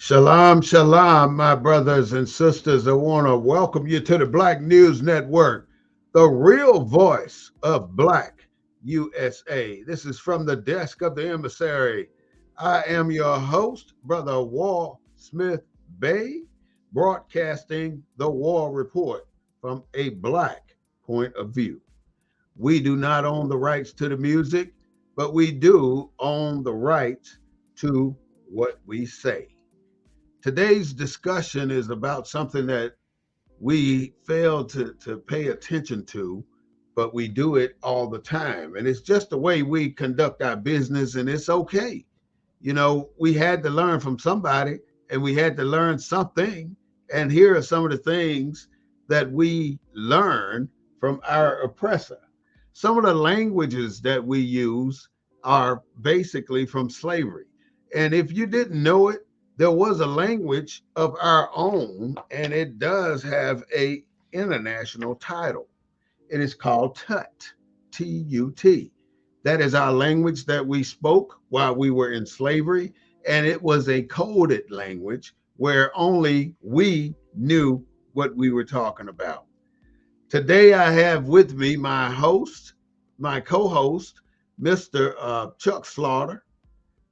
Shalom, shalom, my brothers and sisters. I want to welcome you to the Black News Network, the real voice of Black USA. This is from the desk of the emissary. I am your host, Brother Wall Smith Bay, broadcasting the War Report from a Black point of view. We do not own the rights to the music, but we do own the rights to what we say. Today's discussion is about something that we fail to pay attention to, but we do it all the time. And it's just the way we conduct our business, and it's okay. We had to learn from somebody and we had to learn something. And here are some of the things that we learned from our oppressor. Some of the languages that we use are basically from slavery. And if you didn't know it, there was a language of our own, and it does have a international title. It is called Tut, T-U-T. That is our language that we spoke while we were in slavery, and it was a coded language where only we knew what we were talking about. Today I have with me my host, my co-host, Mr. Chuck Slaughter,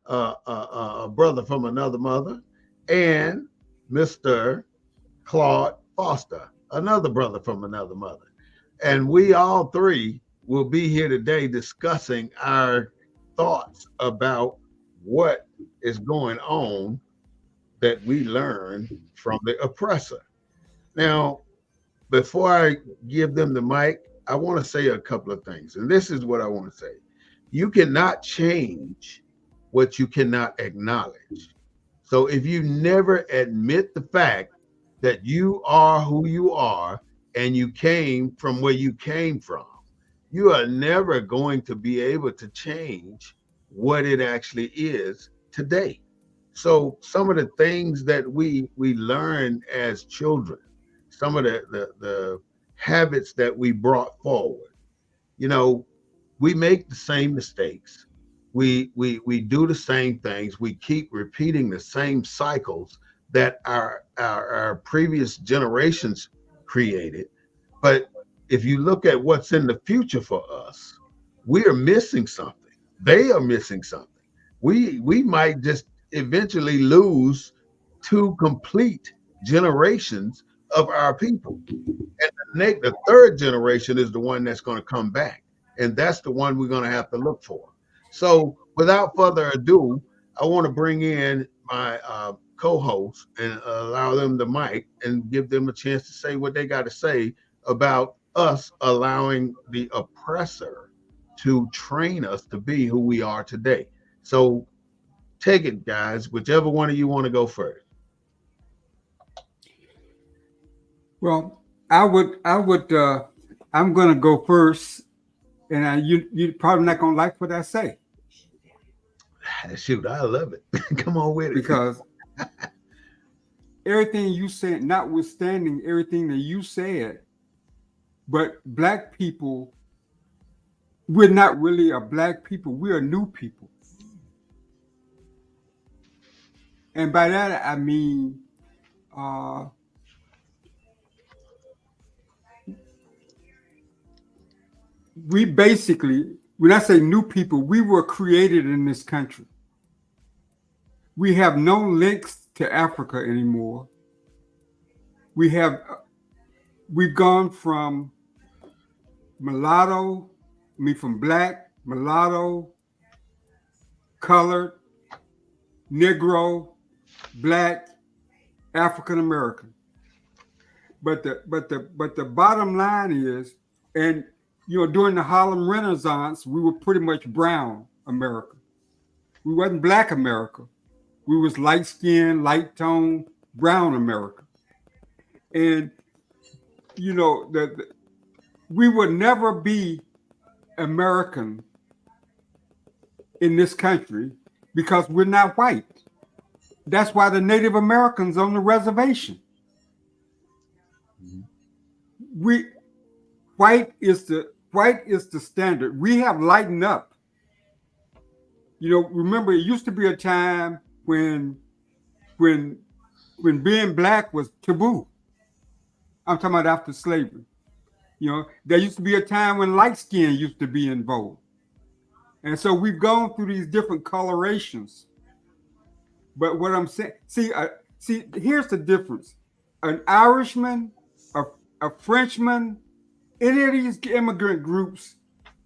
a brother from another mother, and Mr. Claude Foster, another brother from another mother. And we all three will be here today discussing our thoughts about what is going on that we learned from the oppressor. Now, before I give them the mic, I want to say a couple of things. And this is what I want to say. You cannot change what you cannot acknowledge. So if you never admit the fact that you are who you are and you came from where you came from, you are never going to be able to change what it actually is today. So some of the things that we learned as children, some of the habits that we brought forward, we make the same mistakes. We do the same things. We keep repeating the same cycles that our previous generations created. But if you look at what's in the future for us, we are missing something. They are missing something. We might just eventually lose two complete generations of our people. And the third generation is the one that's going to come back. And that's the one we're going to have to look for. So without further ado, I want to bring in my co-hosts and allow them the mic and give them a chance to say what they got to say about us allowing the oppressor to train us to be who we are today. So take it, guys, whichever one of you want to go first. Well, I'm going to go first, and you're probably not going to like what I say. Shoot, I love it. Come on with it. Because everything you said, notwithstanding everything that you said, but Black people, we're not really a Black people. We're a new people. And by that, I mean, we basically, when I say new people, we were created in this country. We have no links to Africa anymore. We've gone from from Black, mulatto, colored, Negro, Black, African American. But the bottom line is, and during the Harlem Renaissance, we were pretty much brown America. We wasn't Black America. We was light skinned, light tone, brown America. And we would never be American in this country because we're not white. That's why the Native Americans on the reservation. White is the standard. We have lightened up. Remember, it used to be a time when when being black was taboo. I'm talking about after slavery. You know, there used to be a time when light skin used to be in vogue. And so we've gone through these different colorations. But what I'm saying, see, here's the difference. An Irishman, a Frenchman, any of these immigrant groups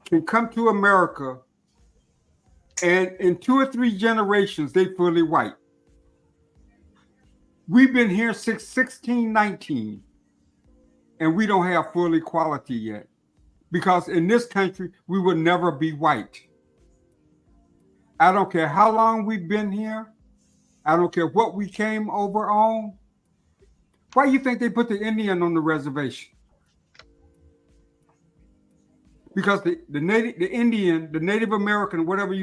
can come to America, and in 2 or 3 generations, they fully white. We've been here since 1619, and we don't have full equality yet. Because in this country, we will never be white. I don't care how long we've been here. I don't care what we came over on. Why do you think they put the Indian on the reservation? Because the Indian, the Native American, whatever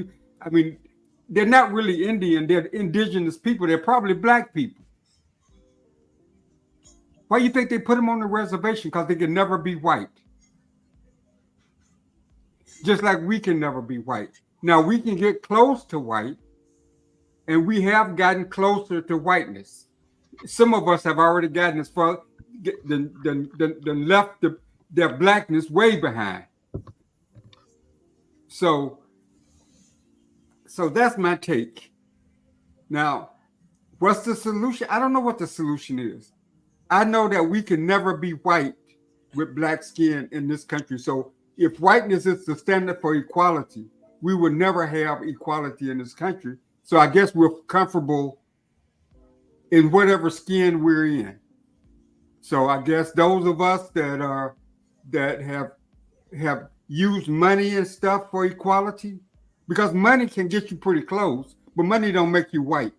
they're not really Indian. They're indigenous people. They're probably black people. Why do you think they put them on the reservation? Because they can never be white. Just like we can never be white. Now we can get close to white, and we have gotten closer to whiteness. Some of us have already gotten as far than left their blackness way behind. So that's my take. Now, what's the solution? I don't know what the solution is. I know that we can never be white with black skin in this country. So if whiteness is the standard for equality, we will never have equality in this country. So I guess we're comfortable in whatever skin we're in. So I guess those of us that have used money and stuff for equality, because money can get you pretty close, but money don't make you white.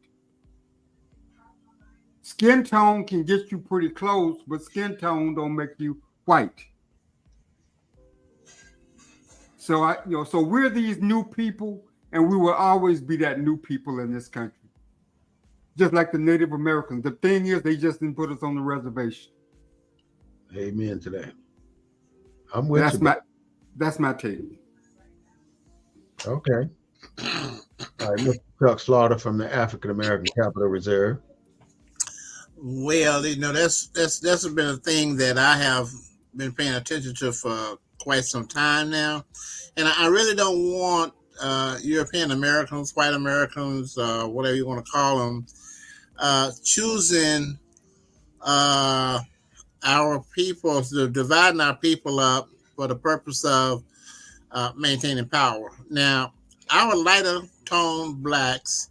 Skin tone can get you pretty close, but skin tone don't make you white. So so we're these new people, and we will always be that new people in this country. Just like the Native Americans. The thing is, they just didn't put us on the reservation. Amen to that. I'm with you. That's my take. Okay. All right, Mr. Chuck Slaughter from the African American Capital Reserve. Well, that's been a thing that I have been paying attention to for quite some time now, and I really don't want European Americans, white Americans, whatever you want to call them, choosing our people, dividing our people up for the purpose of maintaining power. Now, our lighter toned blacks,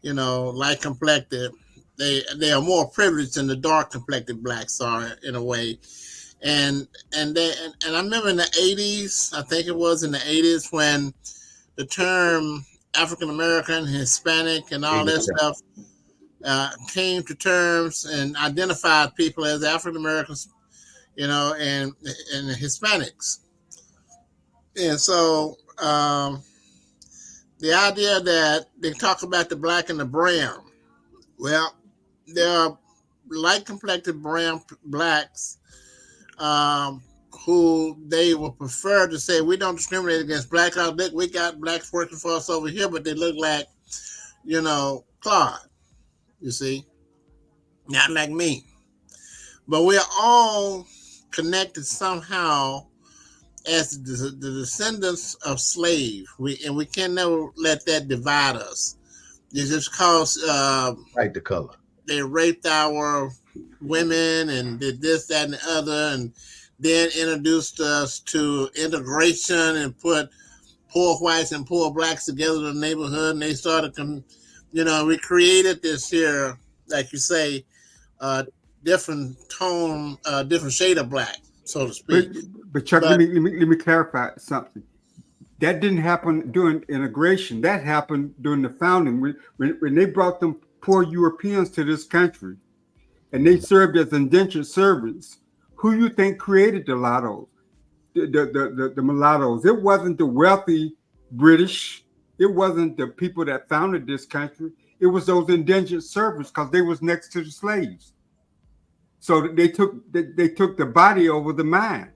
light complected, they are more privileged than the dark complected blacks are in a way. And I remember in the 80s, I think it was in the 80s, when the term African American, Hispanic, and all that stuff came to terms and identified people as African Americans, and Hispanics. And so the idea that they talk about the black and the brown, well, there are light complected brown blacks who they would prefer to say, we don't discriminate against blacks. Look, we got blacks working for us over here, but they look like, Claude, you see, not like me. But we're all connected somehow as the descendants of slaves. We can never let that divide us. It's just because like the color. They raped our women and did this, that, and the other, and then introduced us to integration and put poor whites and poor blacks together in the neighborhood, and they started, we created this here, like you say, different tone, different shade of black, so to speak. But Chuck, let me clarify something. That didn't happen during integration. That happened during the founding. When they brought them poor Europeans to this country, and they served as indentured servants. Who you think created the mulattoes? The mulattoes. It wasn't the wealthy British. It wasn't the people that founded this country. It was those indentured servants, because they was next to the slaves. So they took the body over the mind.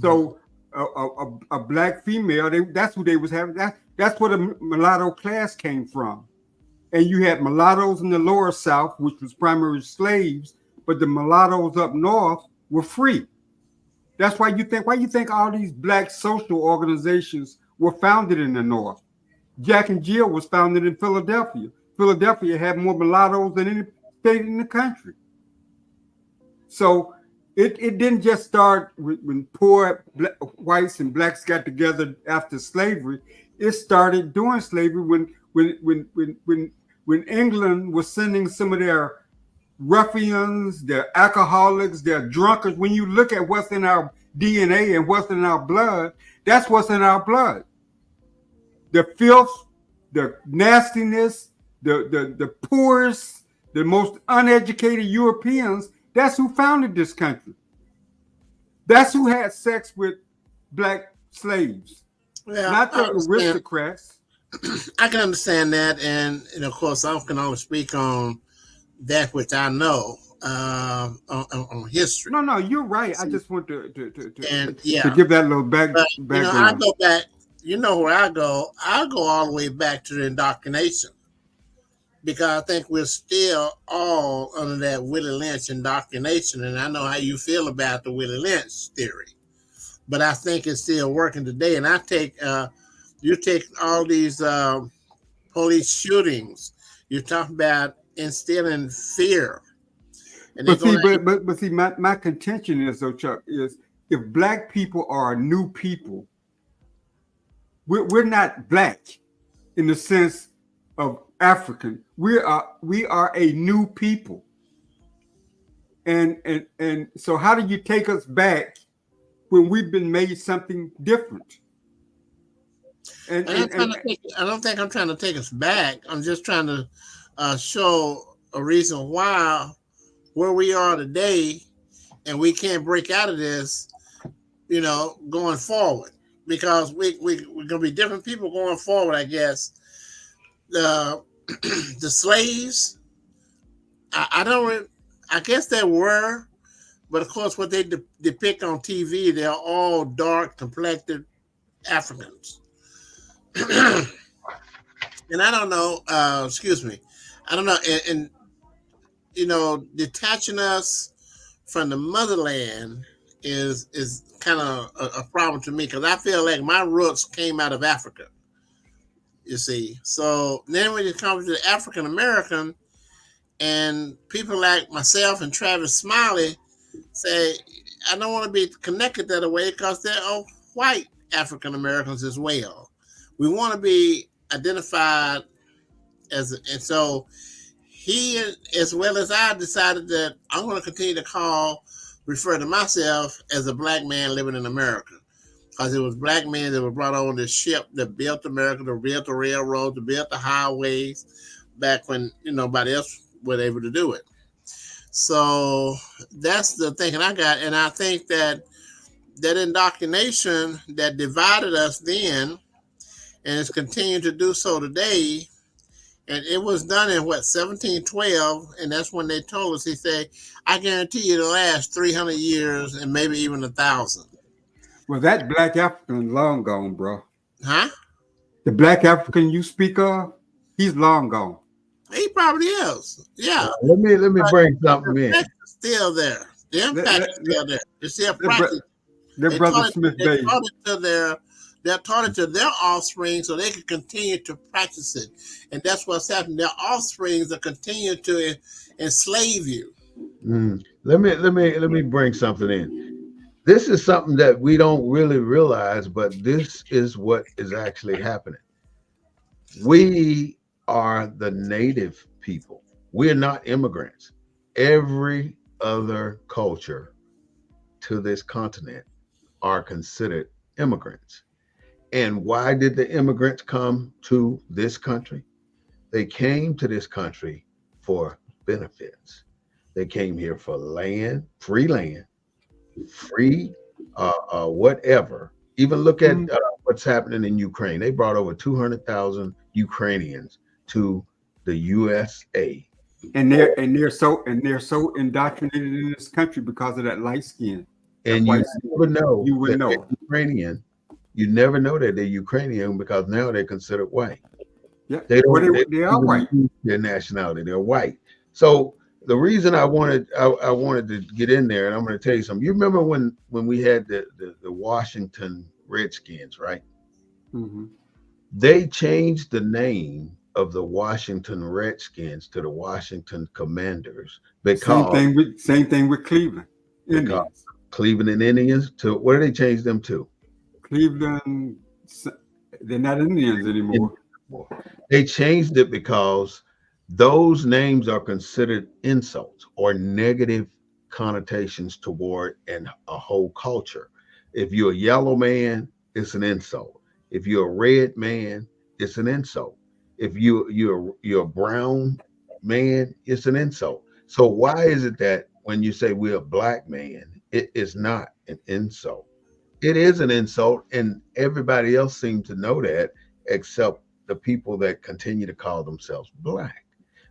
So a black female, that's who they was having. That's where the mulatto class came from. and you had mulattoes in the lower South, which was primarily slaves, but the mulattoes up north were free. That's why you think all these black social organizations were founded in the North. Jack and Jill was founded in Philadelphia. Philadelphia had more mulattoes than any state in the country. So it didn't just start when poor whites and blacks got together after slavery. It started during slavery when England was sending some of their ruffians, their alcoholics, their drunkards. When you look at what's in our DNA and what's in our blood, that's what's in our blood. The filth, the nastiness, the poorest, the most uneducated Europeans, that's who founded this country. That's who had sex with black slaves, not the aristocrats. I can understand that, and of course, I can only speak on that which I know on history. No, you're right. I just want to give that little background. I go back. You know where I go? I go all the way back to the indoctrination, because I think we're still all under that Willie Lynch indoctrination, and I know how you feel about the Willie Lynch theory, but I think it's still working today. And I take you take all these police shootings. You're talking about instilling fear. And but see, my contention is, though, Chuck, is if black people are a new people, we're not black in the sense of African. We are a new people. And so how do you take us back when we've been made something different? I don't think I'm trying to take us back. I'm just trying to show a reason why where we are today, and we can't break out of this, going forward, because we're gonna be different people going forward. I guess the slaves, I guess there were, but of course what they depict on TV, they're all dark complected Africans. And I don't know, excuse me, I don't know, and detaching us from the motherland is kind of a problem to me, because I feel like my roots came out of Africa, you see. So then when it comes to the African American, and people like myself and Travis Smiley say, I don't want to be connected that way, because they're all white African Americans as well. We want to be identified and so he, as well as I, decided that I'm going to continue to refer to myself as a black man living in America, because it was black men that were brought on this ship that built America, that built the railroads, that built the highways back when nobody else was able to do it. So that's the thinking I got, and I think that indoctrination that divided us then, and it's continued to do so today. And it was done in 1712, and that's when they told us. He said, "I guarantee you, it'll last 300 years and maybe even 1,000." Well, that black African long gone, bro. Huh? The black African you speak of, he's long gone. He probably is. Yeah. Let me bring something in. The still there. The impact is still there. It's still practice. Their brother Smith baby. They're taught it to their offspring so they can continue to practice it. And that's what's happening. Their offsprings are continuing to enslave you. Let me bring something in. This is something that we don't really realize, but this is what is actually happening. We are the native people. We're not immigrants. Every other culture to this continent are considered immigrants. And why did the immigrants come to this country? They came to this country for benefits. They came here for land, free whatever. Even look at what's happening in Ukraine. They brought over 200,000 Ukrainians to the U.S.A. And they're so indoctrinated in this country because of that light skin. And you would know Ukrainian. You never know that they're Ukrainian because now they're considered white. Yeah. They Well, don't they are even white. use their nationality. They're white. So the reason I wanted to get in there, and I'm going to tell you something. You remember when we had the Washington Redskins, right? Hmm. They changed the name of the Washington Redskins to the Washington Commanders because Same thing with Cleveland because Indians. Cleveland Indians to what did they change them to? Cleveland, they're not Indians anymore. They changed it because those names are considered insults or negative connotations toward a whole culture. If you're a yellow man, it's an insult. If you're a red man, it's an insult. If you're a brown man, it's an insult. So why is it that when you say we're a black man, it is not an insult? It is an insult, and everybody else seems to know that, except the people that continue to call themselves black.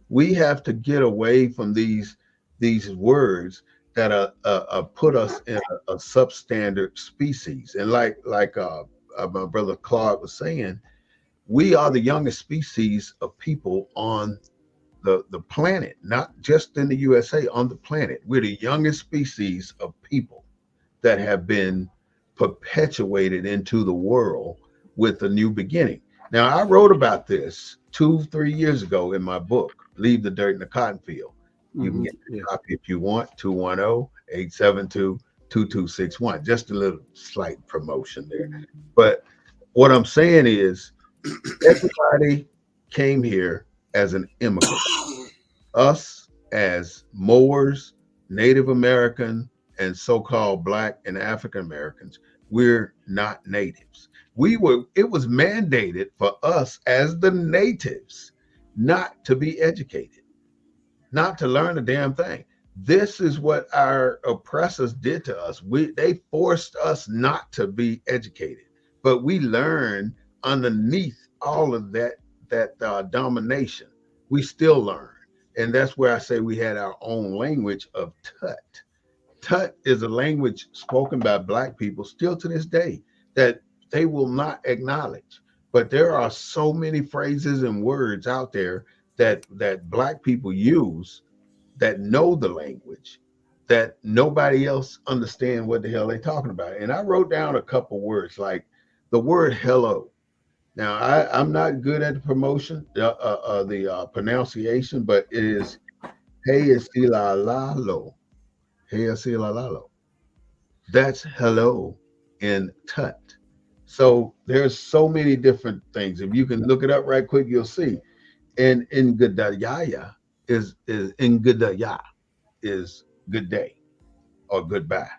We have to get away from these words that put us in a substandard species. And my brother Claude was saying, we are the youngest species of people on the planet, not just in the USA, on the planet. We're the youngest species of people that have been perpetuated into the world with a new beginning. Now, I wrote about this 2, 3 years ago in my book, Leave the Dirt in the Cotton Field. You can get Yeah. a copy if you want, 210-872-2261. Just a little slight promotion there. But what I'm saying is, everybody came here as an immigrant. Us as mowers, Native American, and so-called Black and African Americans, we're not natives. It was mandated for us as the natives not to be educated, not to learn a damn thing. This is what our oppressors did to us. They forced us not to be educated, but we learned underneath all of that domination. We still learn, and that's where I say we had our own language of Tut. Tut is a language spoken by Black people still to this day that they will not acknowledge. But there are so many phrases and words out there that Black people use that know the language that nobody else understand what the hell they're talking about. And I wrote down a couple words like the word hello. Now I'm not good at the promotion, the pronunciation, but it is hey esilalalo. Hey esilalalo. That's hello in Tut. So there's so many different things. If you can look it up right quick, you'll see. And in Gadayaya is in Gadaya is good day or goodbye.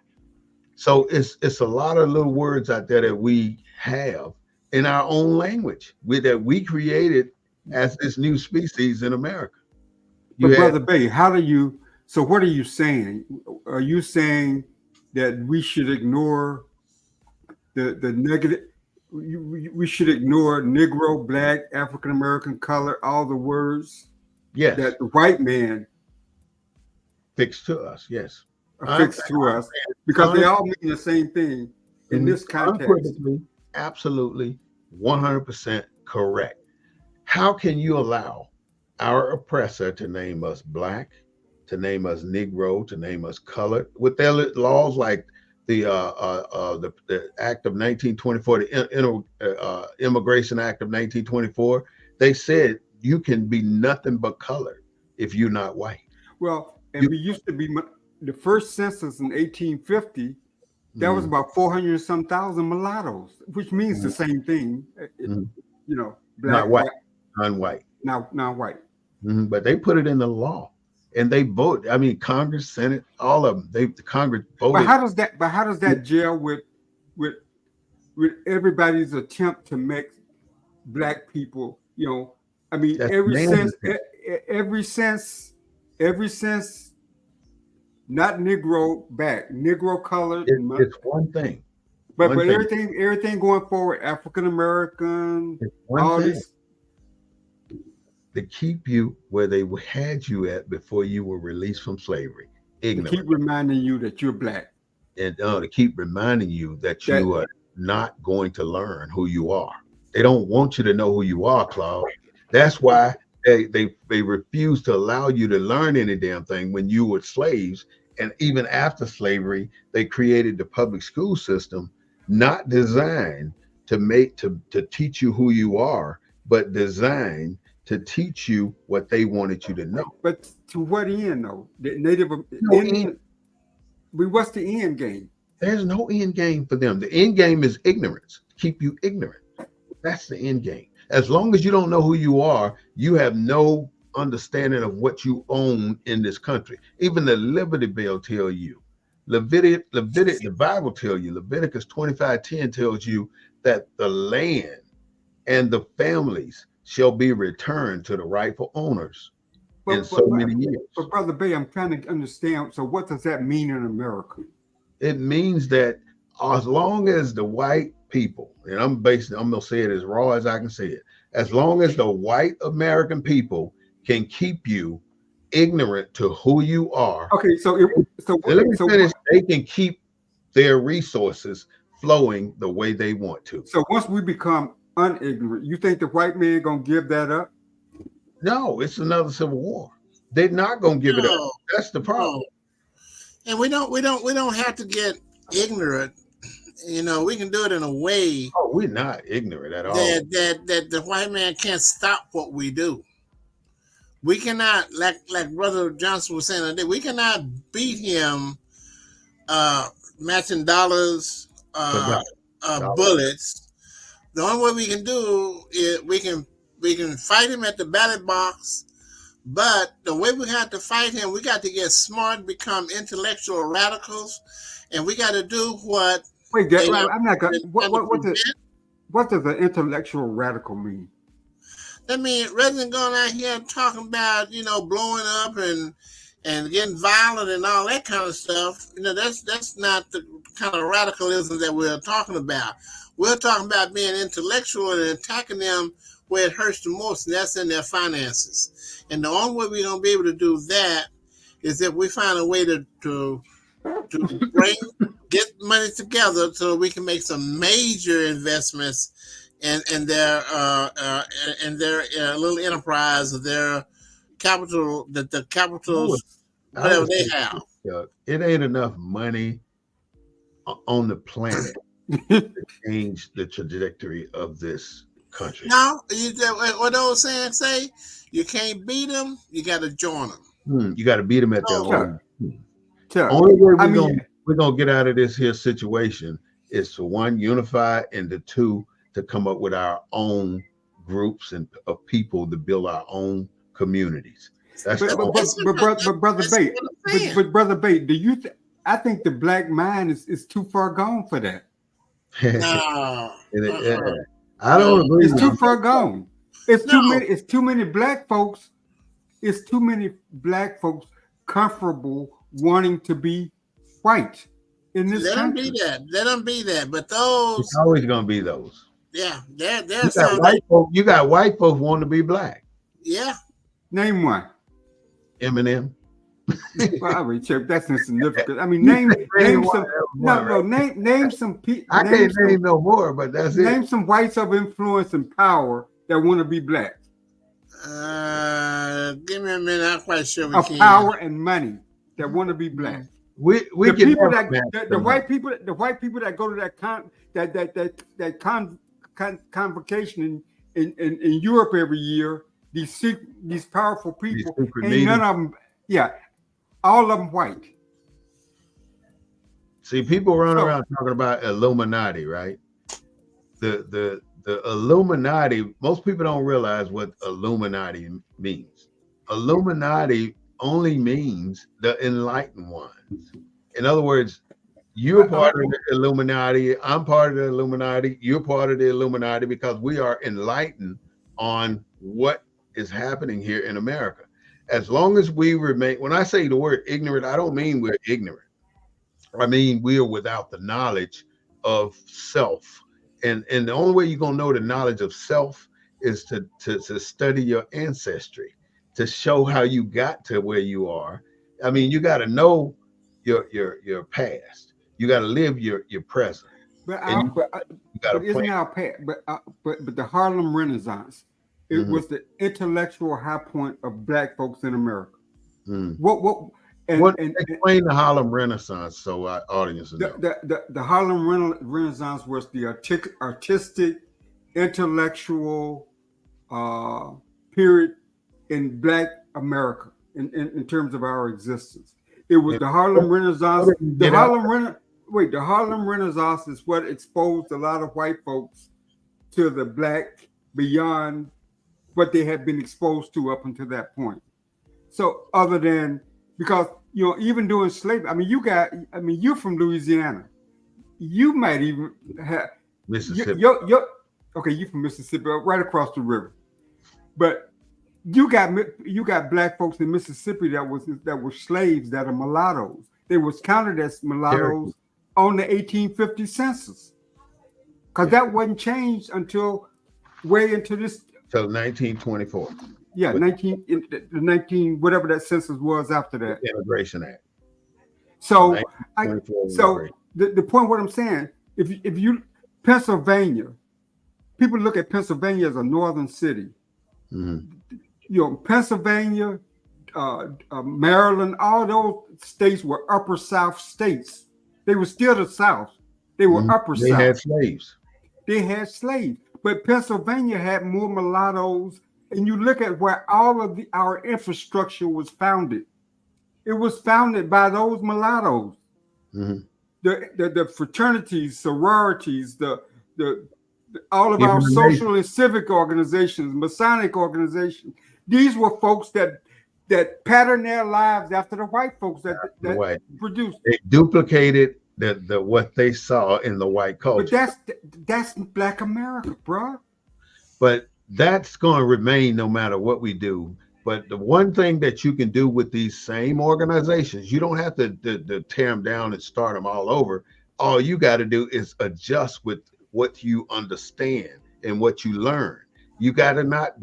So it's a lot of little words out there that we have in our own language that we created as this new species in America. You But had Brother Bay, so what are you saying? Are you saying that we should ignore the negative? We should ignore Negro, Black, African American, color, all the words yes that the white man fixed to us. Yes, affixed to us, because they un, all mean the same thing in this context. unequivocally, absolutely, 100% correct. How can you allow our oppressor to name us black, to name us Negro, to name us colored, with their laws like the Act of 1924, the Immigration Act of 1924? They said you can be nothing but colored if you're not white. Well, and You, we used to be the first census in 1850. That was mm, about 400 some thousand mulattoes, which means the mm, same thing. mm, Black, not white, non-white. now white. But they put it in the law, and they vote. I mean, Congress, Senate, all of them. The Congress But voted. how does that gel with with everybody's attempt to make black people? I mean, That's every sense, mandatory. every sense, every sense, not Negro back, Negro colored, It's one thing. but One thing. everything going forward, African American, It's one all thing this. to keep you where they had you at before you were released from slavery, To keep ignorant, reminding you that you're black. and to keep reminding you that That you are not going to learn who you are. They don't want you to know who you are, Claude. That's why they refuse to allow you to learn any damn thing when you were slaves. And even after slavery, they created the public school system, not designed to teach you who you are, but designed to teach you what they wanted you to know. But to what end though? The native No end, in what's the end game? there's no end game for them. The end game is ignorance, keep you ignorant. That's the end game. As long as you don't know who you are, you have no understanding of what you own in this country. Even the Liberty Bell tell you, the Bible tell you, Leviticus 25:10 tells you that the land and the families shall be returned to the rightful owners in But so but, many but, years. but Brother Bay, I'm trying to understand. So what does that mean in America? It means that as long as the white people, and I'm gonna say it as raw as I can say it, as long as the white American people can keep you ignorant to who you are, Okay, and let me finish, they can keep their resources flowing the way they want to. so once we become unignorant, you think the white man gonna give that up? No, it's another civil war. They're not gonna give it up. No, That's the problem. no. And we don't have to get ignorant. We can do it in a way Oh, we're not ignorant at all. that the white man can't stop what we do. We cannot, like Brother Johnson was saying today, we cannot beat him matching dollars, bullets. The only way we can do is we can fight him at the ballot box. But the way we have to fight him, we got to get smart, become intellectual radicals, and we got to do what. Wait, I'm not gonna. What does an intellectual radical mean? That means rather than going out here talking about blowing up and getting violent and all that kind of stuff, that's not the kind of radicalism that we're talking about. We're talking about being intellectual and attacking them where it hurts the most, and that's in their finances. And the only way we're gonna be able to do that is if we find a way to get money together so we can make some major investments in their little enterprise, or their capital, the capitals, whatever they have. It ain't enough money on the planet to change the trajectory of this country. No, what those saying say, you can't beat them, you got to join them. You got to beat them at their own. Only way we're gonna get out of this here situation is to, one, unify, and to two, to come up with our own groups and of people to build our own communities. But Brother Bate, do you? I think the black mind is too far gone for that. No, I don't agree. It's too far gone. It's too many. It's too many black folks. It's too many black folks comfortable wanting to be white in this country. Let them be that. But those, it's always gonna be those. Yeah, you got white folks wanting to be black. Yeah. Name one. Eminem. Well, that's insignificant. I mean, name some. Name some people. I can't name no more, but that's it. Name some whites of influence and power that want to be black. Give me a minute. I'm quite sure we can. Power and money that want to be black. We the can people the white people that go to that convocation in Europe every year. These powerful people, ain't none of them. Yeah, all of them white. See, people run around talking about Illuminati, right? The Illuminati. Most people don't realize what Illuminati means. Illuminati only means the enlightened ones. In other words, you're part of the Illuminati. I'm part of the Illuminati. You're part of the Illuminati because we are enlightened on what is happening here in America. As long as we remain, when I say the word ignorant, I don't mean we're ignorant. I mean we are without the knowledge of self. And the only way you're gonna know the knowledge of self is to study your ancestry, to show how you got to where you are. I mean, you got to know your past. You got to live your present. But the Harlem Renaissance, It was the intellectual high point of Black folks in America. Mm. Explain the Harlem Renaissance so our audience know. The Harlem Renaissance was the artistic, intellectual period in Black America in terms of our existence. It was the Harlem Renaissance. The Harlem Renaissance is what exposed a lot of white folks to the Black beyond what they had been exposed to up until that point. So other than, because, you know, even during slavery, you're from Louisiana. You might even have Mississippi. You're from Mississippi, right across the river. But you got Black folks in Mississippi that were slaves, that are mulattoes. They was counted as mulattoes on the 1850 census. Because that wasn't changed until way into this. Till 1924. Yeah, 19 whatever that census was after that. Immigration Act. So the point what I'm saying, if you Pennsylvania, people look at Pennsylvania as a northern city. Mm-hmm. You know, Pennsylvania, Maryland, all those states were upper South states. They were still the South. They were upper South. They had slaves. But Pennsylvania had more mulattoes. And you look at where all of our infrastructure was founded. It was founded by those mulattoes. Mm-hmm. The fraternities, sororities, all of our social and civic organizations, Masonic organizations. These were folks that patterned their lives after the white folks that produced. They duplicated the what they saw in the white culture. But that's Black America, bro. But that's going to remain no matter what we do. But the one thing that you can do with these same organizations, you don't have to tear them down and start them all over. All you got to do is adjust with what you understand and what you learn. You got to not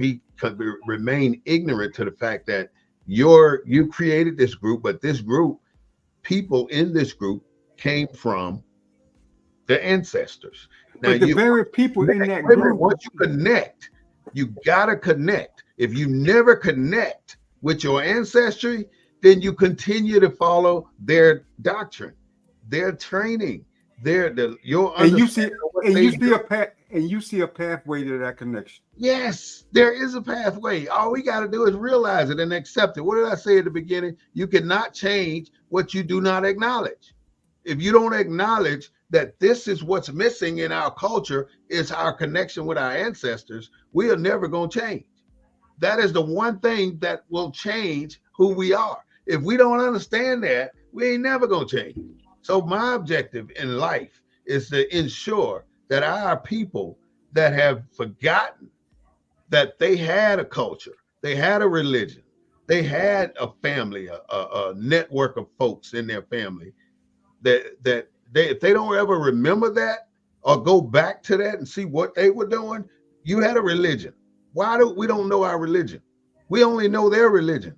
remain ignorant to the fact that you created this group, but this group, people in this group came from the ancestors. Now, but the very people in that group. Once you connect, you gotta connect. If you never connect with your ancestry, then you continue to follow their doctrine, their training, you see a pathway to that connection. Yes, there is a pathway. All we got to do is realize it and accept it. What did I say at the beginning? You cannot change what you do not acknowledge. If you don't acknowledge that this is what's missing in our culture, is our connection with our ancestors, we are never going to change. That is the one thing that will change who we are. If we don't understand that, we ain't never going to change. So my objective in life is to ensure that our people that have forgotten that they had a culture, they had a religion, they had a family, a network of folks in their family, that if they don't ever remember that or go back to that and see what they were doing, you had a religion. Why do we don't know our religion? We only know their religion.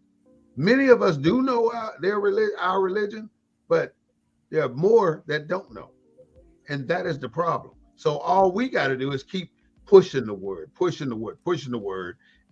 Many of us do know our religion, but there are more that don't know. And that is the problem. So all we got to do is keep pushing the word.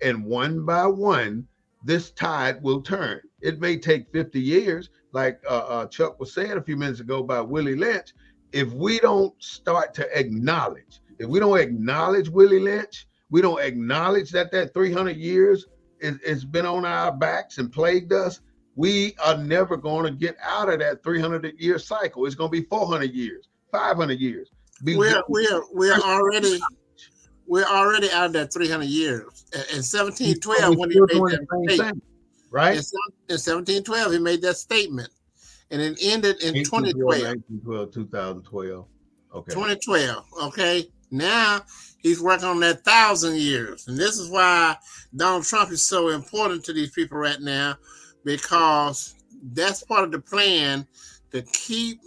And one by one, this tide will turn. It may take 50 years, like Chuck was saying a few minutes ago about Willie Lynch. If we don't start to acknowledge, if we don't acknowledge Willie Lynch, we don't acknowledge that 300 years it's been on our backs and plagued us, we are never going to get out of that 300-year cycle. It's going to be 400 years, 500 years. We're already out of that 300 years. In 1712, when he made that statement, right? In 1712, he made that statement, and it ended in 2012. 2012. Okay. 2012. Okay. Now he's working on that 1,000 years, and this is why Donald Trump is so important to these people right now, because that's part of the plan to keep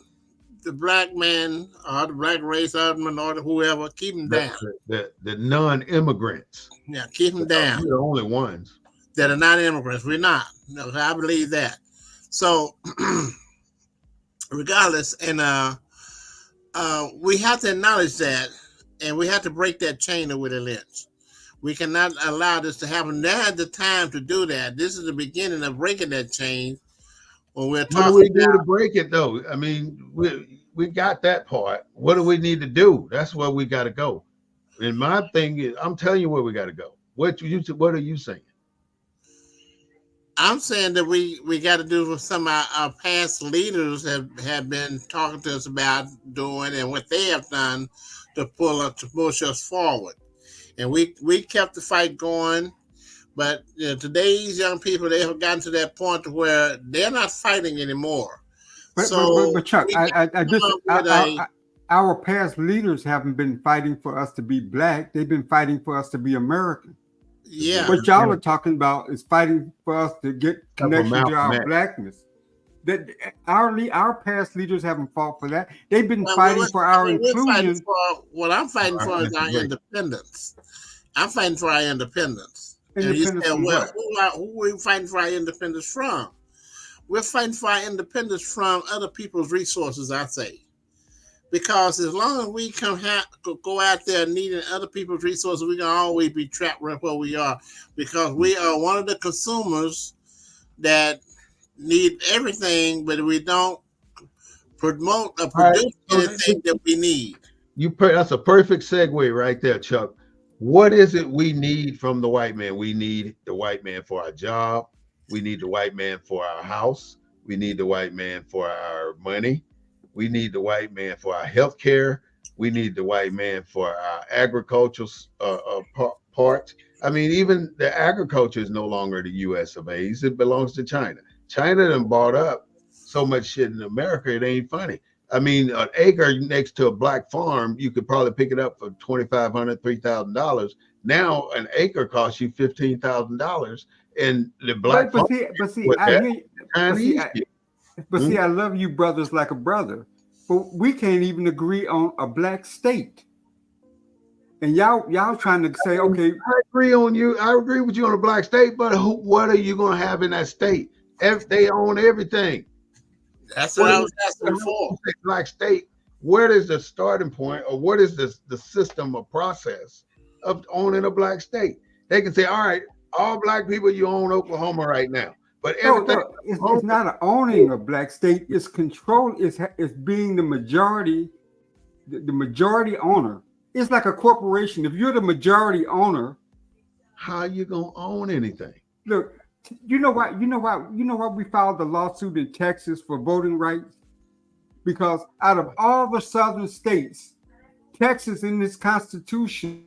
the black man or the black race or the minority, whoever, keep them down. The non-immigrants. Yeah, keep them down. We're the only ones that are not immigrants. We're not. No, I believe that. So, regardless, and we have to acknowledge that, and we have to break that chain of Willie Lynch. We cannot allow this to happen. Now is the time to do that. This is the beginning of breaking that chain. When we're What do we talking do to about, break it though? I mean, we got that part. What do we need to do? That's where we got to go. And my thing is, I'm telling you where we got to go. What are you saying? I'm saying that we got to do what some of our past leaders have been talking to us about doing and what they have done to push us forward. And we kept the fight going. But today's young people, they have gotten to that point to where they're not fighting anymore. But So Chuck, we got to come up with a our past leaders haven't been fighting for us to be black. They've been fighting for us to be American. yeah. What y'all are talking about is fighting for us to get connection to our blackness. That our past leaders haven't fought for that. They've been fighting for our inclusion. What I'm fighting for is our independence. I'm fighting for our independence. And you Independence say, from well, what? who are we fighting for our independence from? We're fighting for our independence from other people's resources, I say. Because as long as we go out there needing other people's resources, we're going to always be trapped right where we are. Because we are one of the consumers that need everything, but we don't promote or produce anything that we need. That's a perfect segue right there, Chuck. What is it we need from the white man? We need the white man for our job. We need the white man for our house. We need the white man for our money. We need the white man for our health care. We need the white man for our agricultural part. I mean, even the agriculture is no longer the U.S.A. It belongs to China. China done bought up so much shit in America, it ain't funny. I mean, an acre next to a black farm, you could probably pick it up for $2,500, $3,000. Now, an acre costs you $15,000, and the black But see, I hear you. But see, I love you brothers like a brother, but we can't even agree on a black state. And y'all trying to say, okay, I agree on you. I agree with you on a black state, but what are you going to have in that state? They own everything. That's what I was asking before. Black state, where is the starting point, or what is the system or process of owning a black state? They can say, all right, all black people, you own Oklahoma right now. But it's not an owning a black state. It's control. It's being the majority, the majority owner. It's like a corporation. If you're the majority owner, how are you gonna own anything? Look, you know why we filed the lawsuit in Texas for voting rights? Because out of all the southern states, Texas in its constitution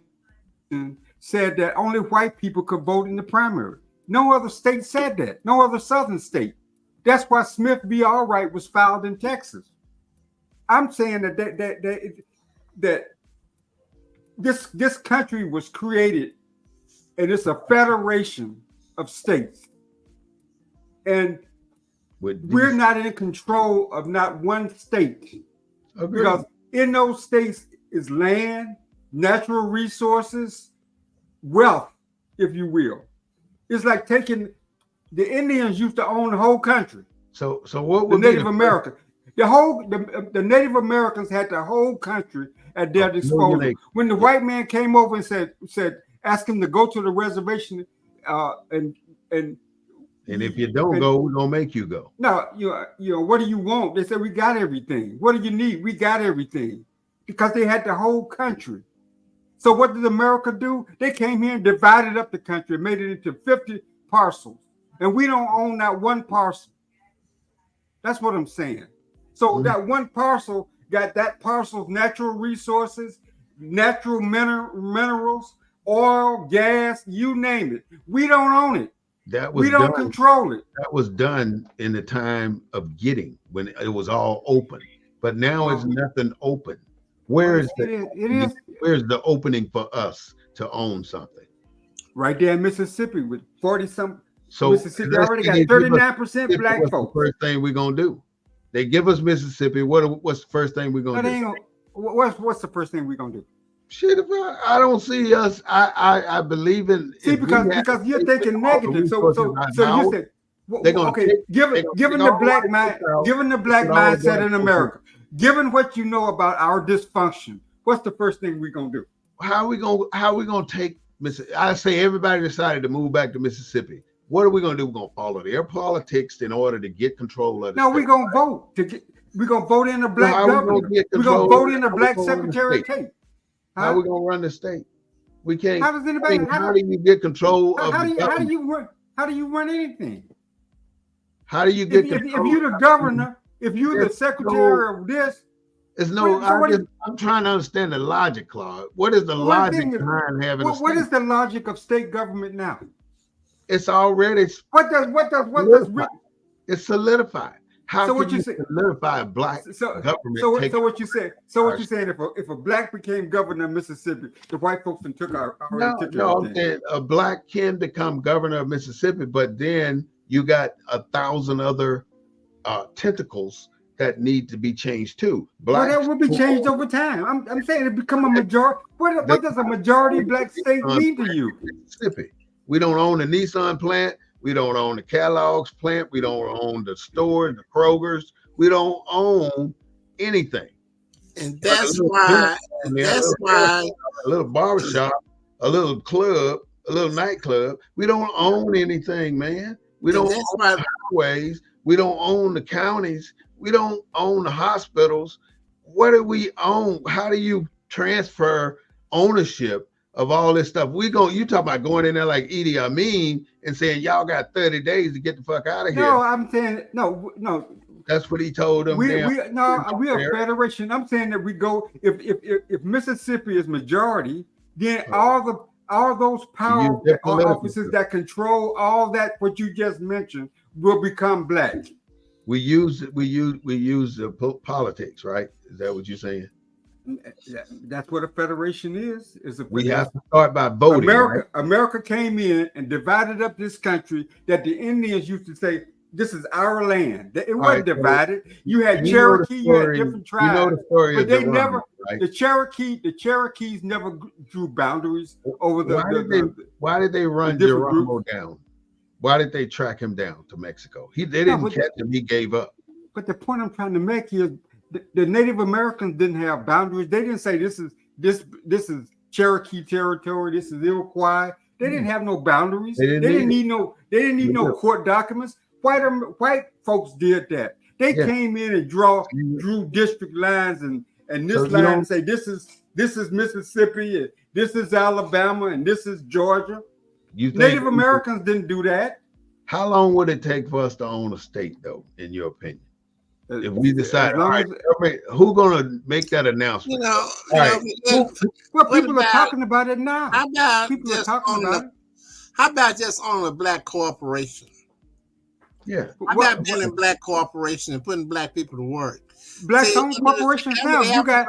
said that only white people could vote in the primary. No other state said that. No other southern state. That's why Smith v. Allwright was filed in Texas. I'm saying that this country was created, and it's a federation of states, and we're not in control of not one state. Agreed. Because in those states is land, natural resources, wealth, if you will. It's like taking the Indians used to own the whole country. So what would the Native Americans? The Native Americans had the whole country at their disposal. When the white man came over and said, ask him to go to the reservation, and if you don't go, we're gonna make you go. No, you know, what do you want? They said, we got everything. What do you need? We got everything, because they had the whole country. So what did America do? They came here and divided up the country, made it into 50 parcels, and we don't own that one parcel. That's what I'm saying. So that one parcel got that parcel's natural resources, natural minerals, oil, gas, you name it. We don't own it. We don't control it. That was done in the time of getting, when it was all open. But now it's nothing open. Where's the opening for us to own something? Right there in Mississippi with 40-some. So Mississippi already got 39% black folks. What's the first thing we're gonna do? They give us Mississippi. What's the first thing we're gonna do? What's the first thing we're gonna do? Shit, I don't see us. I believe in. See, because you're thinking negative. So you said, okay, given the black mindset in America, given what you know about our dysfunction, what's the first thing we're gonna do? How are we gonna take I say everybody decided to move back to Mississippi. What are we going to do? We're going to follow their politics in order to get control of the No, state. we're gonna vote to get. We're gonna vote in a Well, black how we governor. gonna get We're gonna control? vote in a How we black gonna run the Secretary of state? State. How Huh? we gonna run the state? We can't. How does I anybody? mean, how do you get control of How the do you government? how do you run anything? How do you If, get if control? you're the governor, if you're the There's secretary of this, There's no. so what? I'm trying to understand the logic, Claude. What is the One logic thing is, behind having a what state? is the logic of state government now? It's already What does solidified. It's solidified. How So can what you you say? solidify a black So government? so taking what you say? So what our you saying? If a black became governor of Mississippi, the white folks and took our already No, took no, I'm everything. saying a black can become governor of Mississippi, but then you got 1,000 other tentacles that need to be changed too. Well, Black that will be changed people, over time. I'm saying it become a majority. What does a majority black state mean to you? Mississippi. We don't own the Nissan plant. We don't own the Kellogg's plant. We don't own the stores, the Kroger's. We don't own anything. And Like a that's little why. business, man, That's why. a little barbershop, a little club, a little nightclub. We don't own anything, man. We And don't that's own why. the highways. We don't own the counties. We don't own the hospitals. What do we own? How do you transfer ownership of all this stuff? You talk about going in there like Idi Amin and saying y'all got 30 days to get the fuck out of here. No, I'm saying no. That's what he told them. We are a federation. I'm saying that we go if Mississippi is majority, then all those power offices that control all that what you just mentioned will become black. We use the politics, right? Is that what you're saying? That's what a federation is. We have to start by voting. America came in and divided up this country that the Indians used to say, this is our land. It wasn't divided. You had Cherokee, you had different tribes. You know the story but of they the never, right? the Cherokees never drew boundaries over why did they run Geronimo down? Why did they track him down to Mexico? They didn't catch him. He gave up. But the point I'm trying to make is the Native Americans didn't have boundaries. They didn't say this is Cherokee territory. This is Iroquois. They didn't have no boundaries. They didn't need no court documents. White folks did that. They came in and drew district lines and this line and say this is Mississippi and this is Alabama and this is Georgia. Native Americans didn't do that. How long would it take for us to own a state, though, in your opinion? If we decide, who's going to make that announcement? People are talking about it now. How about people are talking about it? How about just owning a black corporation? Yeah. How about building black corporation and putting black people to work? Black-owned corporations now. You got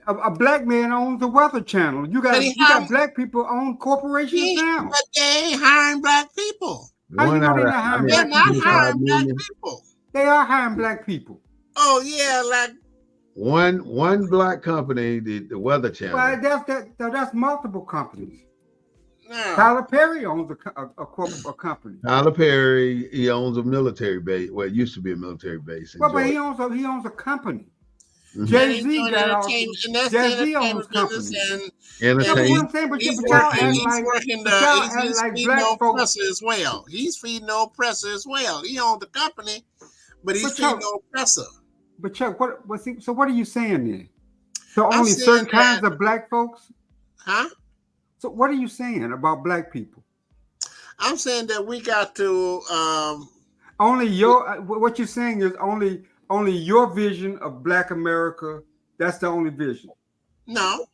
a black man owns the Weather Channel. You got black people own corporations now. But they ain't hiring black people. How you know they're not hiring They're not hiring black people. They are hiring black people. Oh yeah, like one black company, the Weather Channel. Well, that's multiple companies. No. Tyler Perry owns a company. Tyler Perry, he owns a military base. Well, it used to be a military base. Well, but he owns a company. Mm-hmm. Jay-Z owns companies. Entertainment. He's feeding Oppressor as well. He's feeding Oppressor as well. He owns the company, but he's feeding Oppressor. But Chuck, so what are you saying then? So only certain kinds of black folks? Huh? So what are you saying about black people? I'm saying that we got to what you're saying is only your vision of Black America. That's the only vision. No.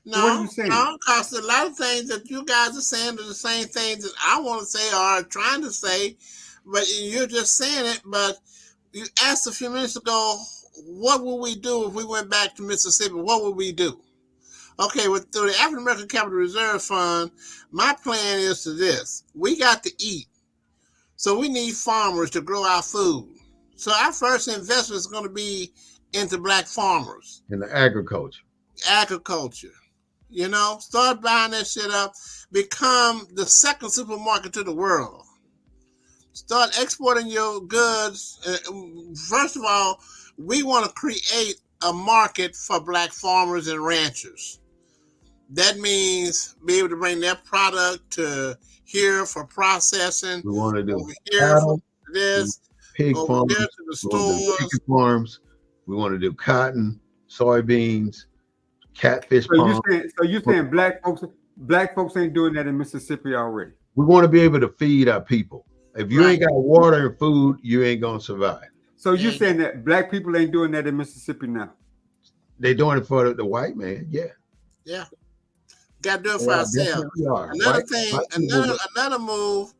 So what are you saying? No, because a lot of things that you guys are saying are the same things that I want to say or trying to say, but you're just saying it. But you asked a few minutes ago, what would we do if we went back to Mississippi? What would we do? Okay, through the African American Capital Reserve Fund, my plan is to this. We got to eat. So we need farmers to grow our food. So our first investment is going to be into black farmers. In the agriculture. Start buying that shit up. Become the second supermarket to the world. Start exporting your goods. First of all, we want to create a market for black farmers and ranchers. That means be able to bring their product to here for processing, We want to do over here for cattle, this, pig over there farms, to the we want to do stores. chicken farms, we want to do cotton, soybeans, catfish ponds. So you saying black folks ain't doing that in Mississippi already? We want to be able to feed our people. If you ain't Right. got water and food, you ain't gonna survive. So you Yeah, saying that black people ain't doing that in Mississippi now? They doing it for the white man. Yeah, yeah. Got to do it they for are, ourselves. definitely are. Another White thing, people. another move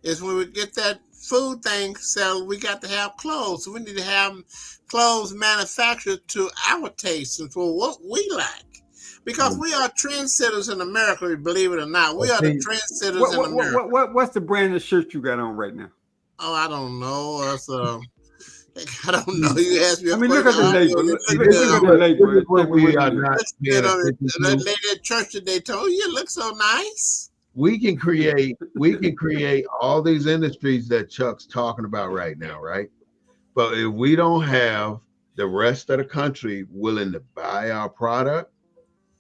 is when we get that food thing settled, we got to have clothes. So we need to have clothes manufactured to our taste and for what we like. Because we are trendsetters in America, believe it or not. We are the See, trendsetters in America. What's the brand of shirt you got on right now? Oh, I don't know. That's I don't know. You asked me a I mean, look question. at the I don't know. label. It Look, looked look, this look is at the what label. this is what Tell me we what are it is. not paying attention That to. lady at church today told you look so nice. We can create all these industries that Chuck's talking about right now, right? But if we don't have the rest of the country willing to buy our product,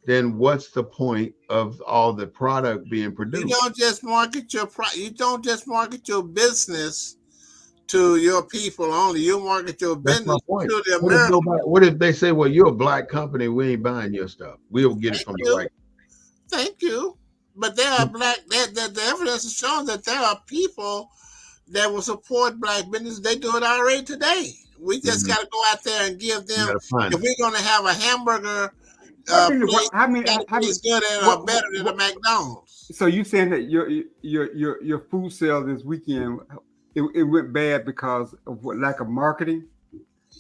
then what's the point of all the product being You produced? don't just market your you don't just market your business to your people only. You market your That's my business point. to the What if American. nobody? What if they say, "Well, you're a black company. We ain't buying your stuff. We'll get it Thank from the you, white." thank you. But there are black. The evidence is showing that there are people that will support black business. They do it already today. We just Mhm. got to go out there and give You them. got to find If them. we're going to have a hamburger How many? place, How many? got to How many? taste good and What? better than the McDonald's. So you saying that your food sale this weekend it went bad because of what, lack of marketing?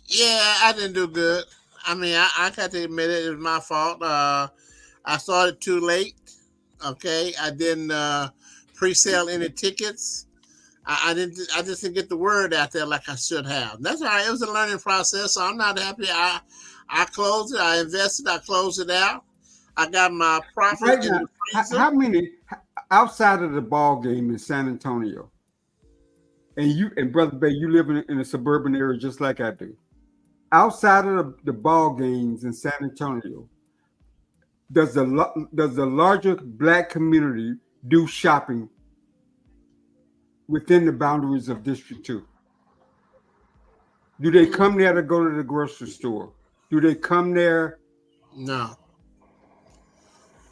Yeah, I didn't do good. I mean, I got to admit it was my fault. I started too late. Okay, I didn't pre-sale any tickets. I didn't. I just didn't get the word out there like I should have. That's all right. It was a learning process, so I'm not happy. I closed it. I invested. I closed it out. I got my profit Right in now, the freezer. how many outside of the ball game in San Antonio? And you and Brother Bay, you live in a suburban area just like I do. Outside of the ball games in San Antonio, does the larger black community do shopping within the boundaries of District 2? Do they come there to go to the grocery store? Do they come there? No,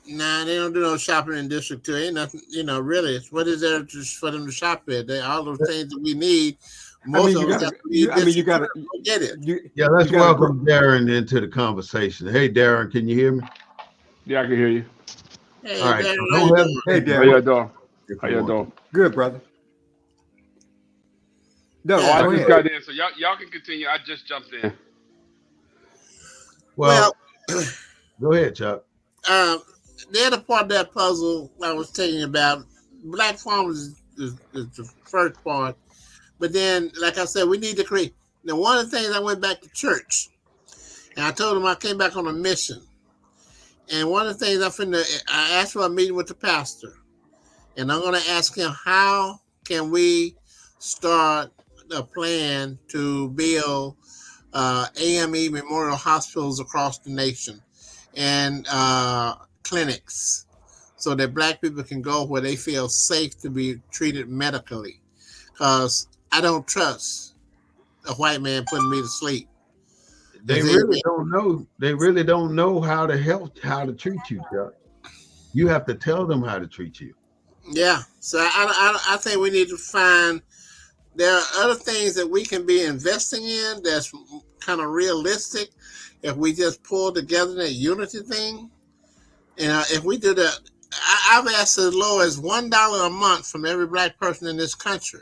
nah, they don't do no shopping in District Two. Ain't nothing. Really. What is there for them to shop at? They all those things that we need. I Most mean, of you us gotta. have to be You District gotta. Two. Go get it. Yeah, You let's gotta. welcome Darren into the conversation. Hey, Darren, can you hear me? Yeah, I can hear you. All Hey, right, Darren, so how you don't doing? Hey, hesitate to How Darren. y'all work doing? if How you y'all want. doing? Good, brother. No, Oh, Yeah. I go just ahead. got in, so y'all can continue. I just jumped in. Well, Well, go ahead, Chuck. um, the other part of that puzzle I was telling you about, black farmers is the first part. But then, like I said, we need to create. Now, one of the things I went back to church, and I told them I came back on a mission. And one of the things I asked for a meeting with the pastor, and I'm going to ask him how can we start a plan to build AME Memorial Hospitals across the nation and clinics so that black people can go where they feel safe to be treated medically. Because I don't trust a white man putting me to sleep. They really don't know. They really don't know how to how to treat you, Chuck. You have to tell them how to treat you. Yeah. So I think we need to find there are other things that we can be investing in that's kind of realistic if we just pull together that unity thing. And if we do that, I've asked as low as $1 a month from every black person in this country.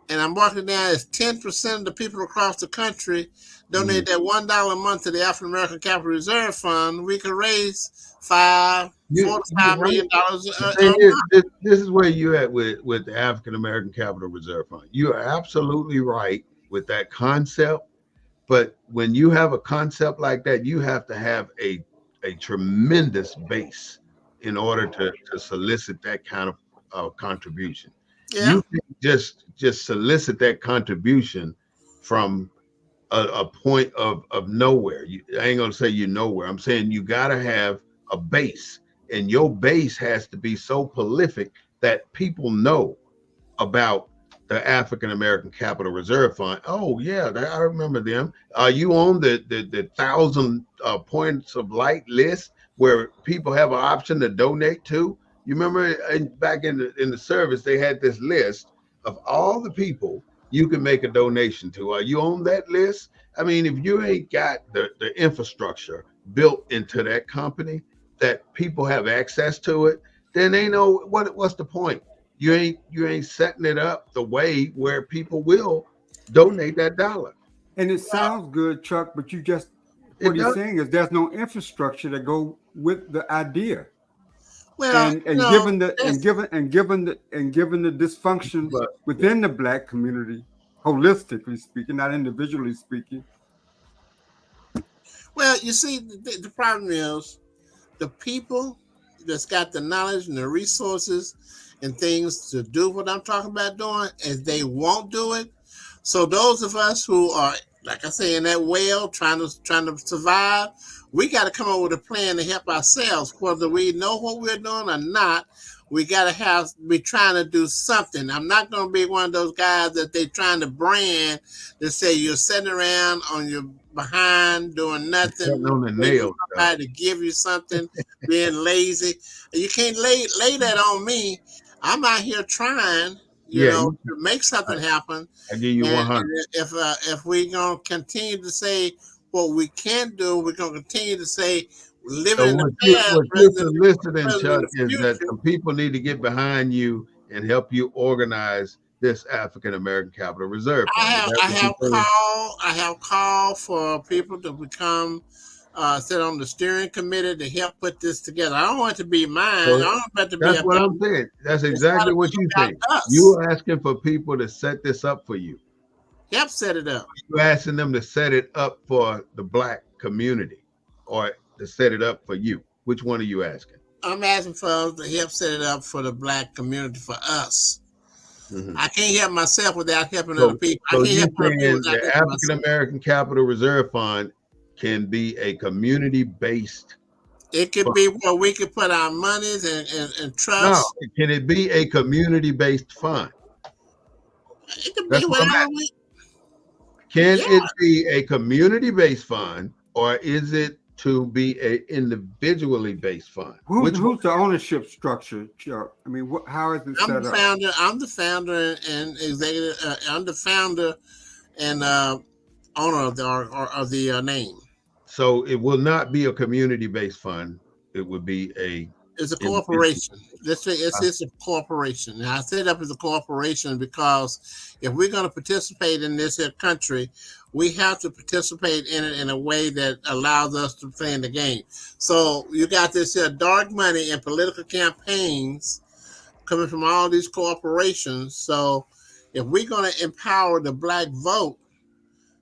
And I'm marking down as 10% of the people across the country Mhm. donate that $1 a month to the African American Capital Reserve Fund. We could raise five, You, four to you're five right. million dollars The a thing is, month. this is where you at with the African American Capital Reserve Fund. You are absolutely right with that concept. But when you have a concept like that, you have to have a tremendous base in order to solicit that kind of contribution. Yeah, You can just solicit that contribution from a point of nowhere. I ain't gonna say you're nowhere. I'm saying you gotta have a base. and your base has to be so prolific that people know about the African American Capital Reserve Fund. Oh yeah, I remember them. Are you on the 1,000 points of light list where people have an option to donate to? You remember back in the service they had this list of all the people you can make a donation to. Are you on that list? I mean, if you ain't got the infrastructure built into that company that people have access to it, then they know what's the point. You ain't setting it up the way where people will donate that dollar. And it sounds good, Chuck, but It what he's does. saying is there's no infrastructure to go with the idea. Well, And given the dysfunctions But within the black community, holistically speaking, not individually speaking. well, you see, the problem is the people that's got the knowledge and the resources and things to do what I'm talking about doing, and they won't do it. So those of us who are, like I say, in that well trying to survive, we got to come up with a plan to help ourselves, whether we know what we're doing or not. We got to be trying to do something. I'm not going to be one of those guys that they trying to brand that say you're sitting around on your behind doing nothing, cutting on the waiting nails. for somebody to give you something, being lazy. You can't lay that on me. I'm out here trying, Yeah, to make something happen. I give you And 100. if we're gonna continue to say what we can do, we're gonna continue to say living So in the past what you're rather than soliciting, rather than Chuck, the is that future. some people need to get behind you and help you organize this African American Capital Reserve I Fund. Is have that I what you're have saying? called I have called for people to become sit on the steering committee to help put this together. I don't want it to be mine. I So don't want it to be that's about what I'm me. saying. That's It's got exactly to be what you about think. us. You asking for people to set this up for you. Help set it up. You asking them to set it up for the black community or to set it up for you. Which one are you asking? I'm asking for us to help set it up for the black community, for us. Mhm. I can't help myself without helping other So, people. I so can't you help other people saying without the helping African myself. American Capital Reserve Fund can be a community based It could fund? be where we could put our monies and No, trust. can it be a community based fund? It could be That's what I'm whatever asking. we. Can Yeah, it be a community based fund or is it to be a individually based fund? Who's Which one? who's the ownership structure, Chuck? I mean, how is it I'm set the up? founder. I'm the founder and executive. I'm the founder and owner of the name. So it will not be a community based fund. It would be a It's a individual. corporation. It's a corporation. Now, I set it up as a corporation because if we're going to participate in this here country, we have to participate in it in a way that allows us to play in the game. So you got this here dark money in political campaigns coming from all these corporations. So if we're going to empower the black vote,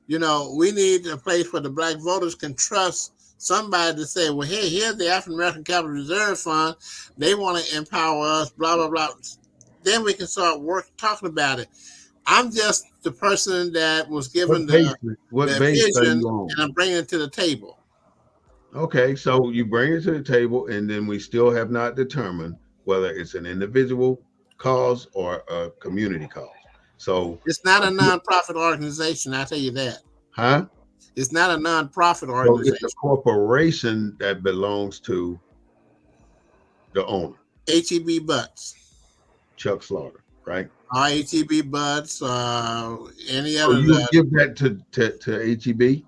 we need a place where the black voters can trust somebody to say, well, hey, here's the African American Capital Reserve Fund. They want to empower us, blah, blah, blah. Then we can start talking about it. I'm just the person that was given What the base are vision, you on? and I'm bringing it to the table. Okay, so you bring it to the table, and then we still have not determined whether it's an individual cause or a community cause. So, It's not a nonprofit organization, I tell you that. huh? It's not a nonprofit So it's a organization. corporation that belongs to the owner, HEB Butts. Chuck Slaughter, right? HEB Butts, any So other. you would give that to HEB?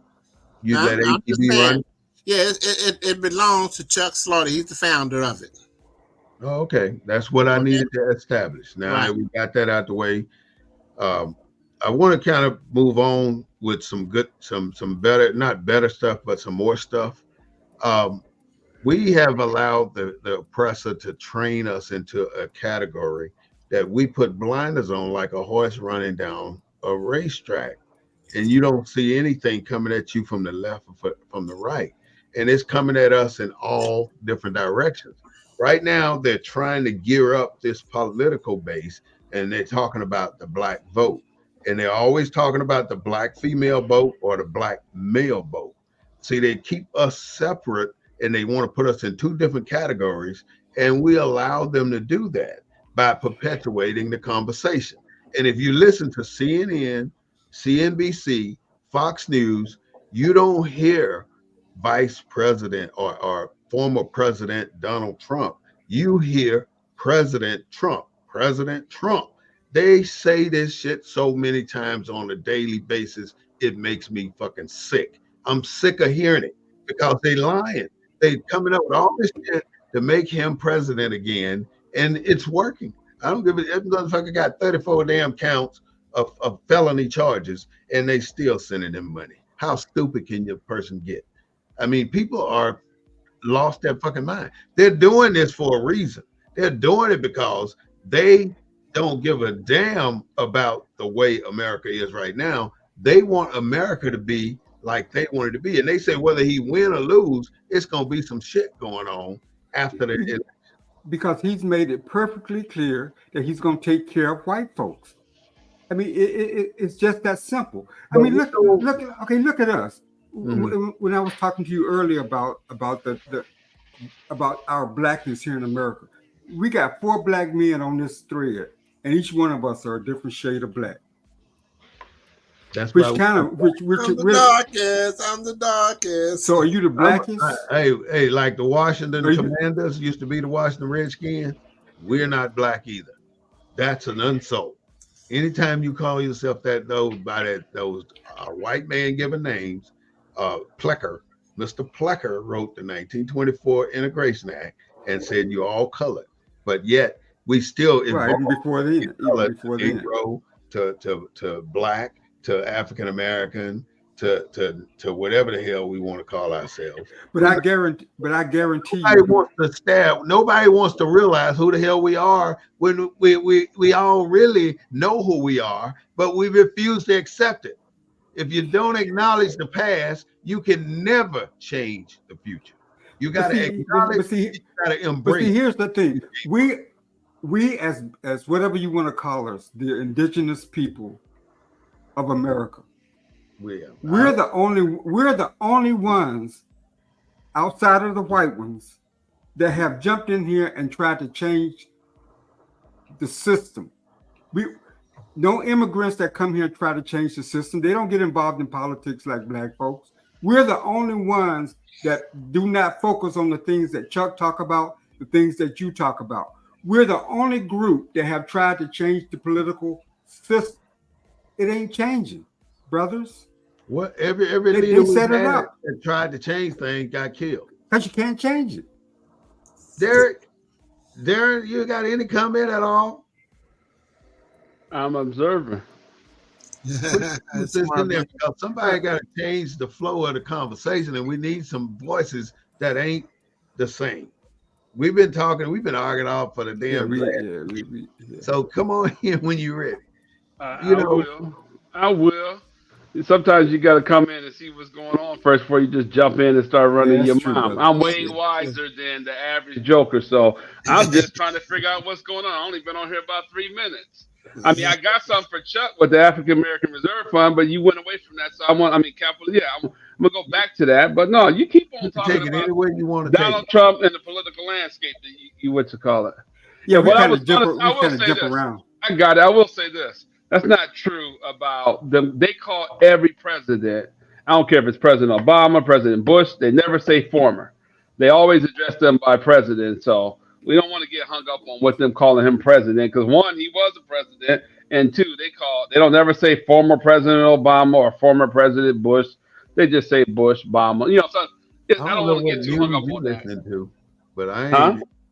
You'd let I'm just HEB saying. run it? Yeah, it belongs to Chuck Slaughter. He's the founder of it. Oh, okay, that's what I Okay, needed to establish. Now right. that we got that out the way, um, I want to kind of move on with some good, some better, not better stuff, but some more stuff. Um, we have allowed the oppressor to train us into a category that we put blinders on like a horse running down a racetrack, and you don't see anything coming at you from the left or from the right, and it's coming at us in all different directions. Right now they're trying to gear up this political base, and they're talking about the black vote, and they're always talking about the black female vote or the black male vote. See, they keep us separate and they want to put us in two different categories, and we allow them to do that by perpetuating the conversation. And if you listen to CNN, CNBC, Fox News, you don't hear Vice President or former President Donald Trump. You hear President Trump, President Trump. They say this shit so many times on a daily basis, it makes me fucking sick. I'm sick of hearing it because they lying. They coming up with all this shit to make him president again, and it's working. I don't give a that motherfucker got 34 damn counts of felony charges, and they still sending him money. How stupid can your person get? I mean, people are lost their fucking mind. They're doing this for a reason. They're doing it because they don't give a damn about the way America is right now. They want America to be like they want it to be. And they say whether he win or lose, it's going to be some shit going on after the election. Because he's made it perfectly clear that he's going to take care of white folks. I mean, it's just that simple. I mean, look at us. Mm-hmm. When I was talking to you earlier about our blackness here in America, we got 4 black men on this thread, and each one of us are a different shade of black. That's I'm the darkest. So are you the blackest? Hey, like the Washington Commanders used to be the Washington Redskins. We're not black either. That's an insult. Anytime you call yourself that, those white man given names, Plecker, Mr. Plecker wrote the 1924 Integration Act and said you're all colored, but yet we still before then, Negro to black to African American to whatever the hell we want to call ourselves. But I guarantee nobody wants to realize who the hell we are when we all really know who we are, but we refuse to accept it. If you don't acknowledge the past, you can never change the future. You got to acknowledge. You got to embrace. But see, here's the thing: we as whatever you want to call us, the indigenous people of America, we're the only ones outside of the white ones that have jumped in here and tried to change the system. No immigrants that come here and try to change the system. They don't get involved in politics like black folks. We're the only ones that do not focus on the things that Chuck talk about, the things that you talk about. We're the only group that have tried to change the political system. It ain't changing, brothers. What every leader we had that tried to change things got killed. Because you can't change it. Derek, you got any comment at all? I'm observing. Somebody got to change the flow of the conversation, and we need some voices that ain't the same. We've been arguing off for the damn So come on in when you're ready. I will. Sometimes you got to come in and see what's going on first before you just jump in and start running your mouth. I'm way wiser than the average joker, so I'm just trying to figure out what's going on. I've only been on here about 3 minutes. I mean, I got something for Chuck with the African American Reserve Fund, but you went away from that. So I'm gonna go back to that. But no, you keep on talking about you want Donald Trump and the political landscape that you what you call it. Yeah, we kind of jump around. I got it. I will say this. That's not true about them. They call every president. I don't care if it's President Obama, President Bush. They never say former. They always address them by president. So we don't want to get hung up on what them calling him president, because one, he was a president, and two, they don't ever say former President Obama or former President Bush. They just say Bush, Obama. So I don't want to get too hung up on that. But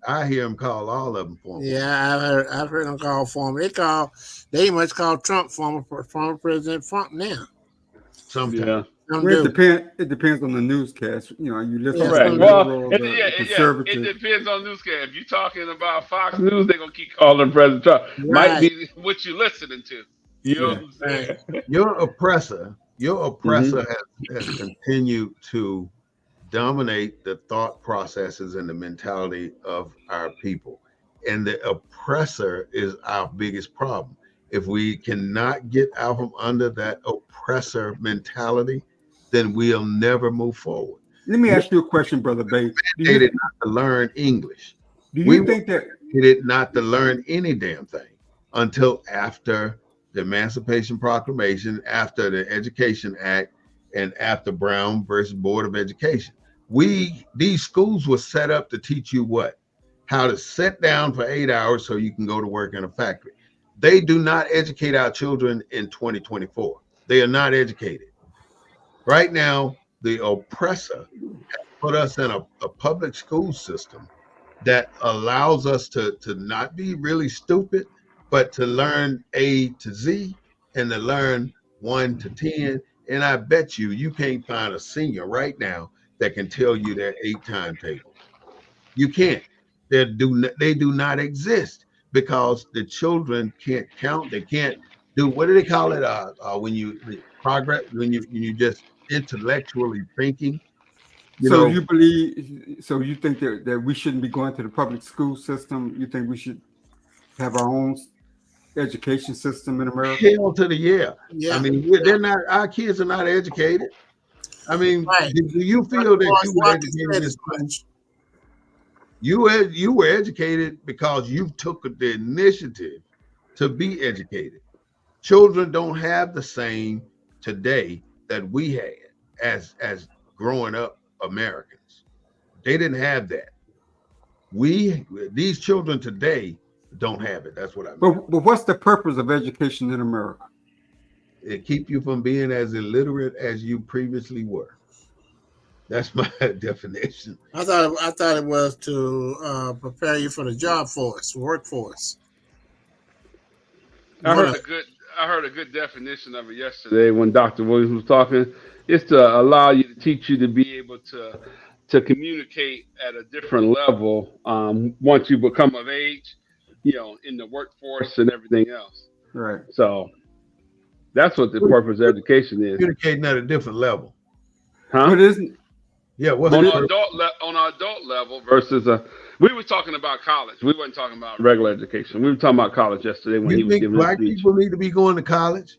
I hear him call all of them former. Yeah, I've heard them call former. They must call Trump former President Trump now. Sometimes. Yeah. It depends on the newscast. You listen to it depends on the newscast. If you're talking about Fox News, they're gonna keep calling President Trump. Right. Might be what you're listening to. You know what I'm saying? Your oppressor has continued to dominate the thought processes and the mentality of our people. And the oppressor is our biggest problem. If we cannot get out from under that oppressor mentality, then we'll never move forward. Let me ask you a question, Brother Bay. They did not to learn English. Do We you think that did not to learn any damn thing until after the Emancipation Proclamation, after the Education Act, and after Brown versus Board of Education. These schools were set up to teach you what? How to sit down for 8 hours so you can go to work in a factory. They do not educate our children in 2024. They are not educated. Right now, the oppressor put us in a public school system that allows us to not be really stupid, but to learn A to Z and to learn 1 to 10. And I bet you can't find a senior right now that can tell you their 8 timetables. You can't. They do not exist because the children can't count. They can't do, what do they call it? When you progress, when you just intellectually thinking. You so know, you believe so you think that we shouldn't be going to the public school system? You think we should have our own education system in America? hell to the yeah. I Yeah. mean, they're not. Our kids are not educated. I mean, Right. do you Brother feel that Forrest you were Watkins educated said in as school? much. You were educated because you took the initiative to be educated. Children don't have the same today that we had as growing up Americans. They didn't have that. These children today don't have it. That's what I mean. But what's the purpose of education in America? It keep you from being as illiterate as you previously were. That's my definition. I thought it was to prepare you for the job force, workforce. I heard a good definition of it yesterday when Dr. Williams was talking. It's to allow you to teach you to be able to communicate at a different level once you become of age, in the workforce and everything else. Right. So that's what the purpose of education is. Communicating at a different level. Huh? But isn't Yeah, what's on the an adult level versus we were talking about college. We weren't talking about regular education. We were talking about college yesterday when he You was think giving his black speech. people need to be going to college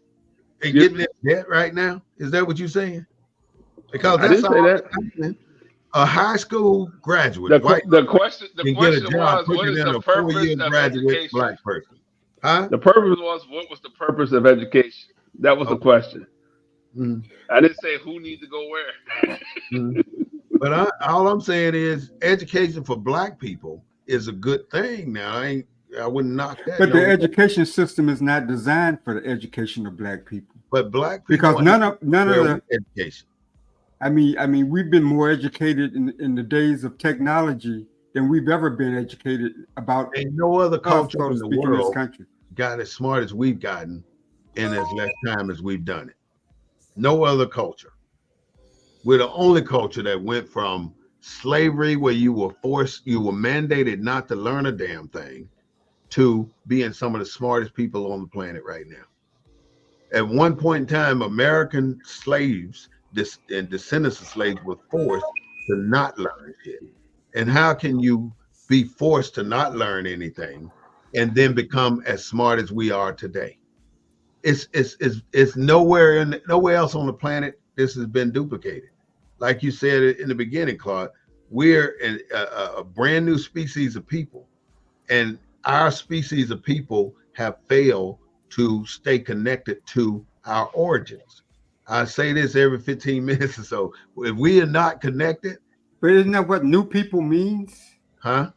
and Yeah. getting in debt right now? Is that what you're saying? Because I that's didn't say all that. that's happening. A high school graduate, The white, question can get a job was, what quicker is than the a purpose 4-year of graduate education? black person. Huh? The purpose was, what was the purpose of education? That was the Okay. question. Mhm. I didn't say who needs to go where. Mhm. But all I'm saying is education for black people is a good thing. Now I wouldn't knock that. but the education system is not designed for the education of black people. But black Because people none of with the education. I mean we've been more educated in the days of technology than we've ever been educated about Ain't no other us, culture so to in the speak, in this world country. got as smart as we've gotten in as less time as we've done it. No other culture. We're the only culture that went from slavery, where you were mandated not to learn a damn thing, to being some of the smartest people on the planet right now. At one point in time, American slaves and descendants of slaves were forced to not learn shit. And how can you be forced to not learn anything and then become as smart as we are today? It's nowhere else on the planet this has been duplicated. Like you said in the beginning, Claude, we're a brand new species of people, and our species of people have failed to stay connected to our origins. I say this every 15 minutes or so. If we are not connected, But isn't that what new people means? huh?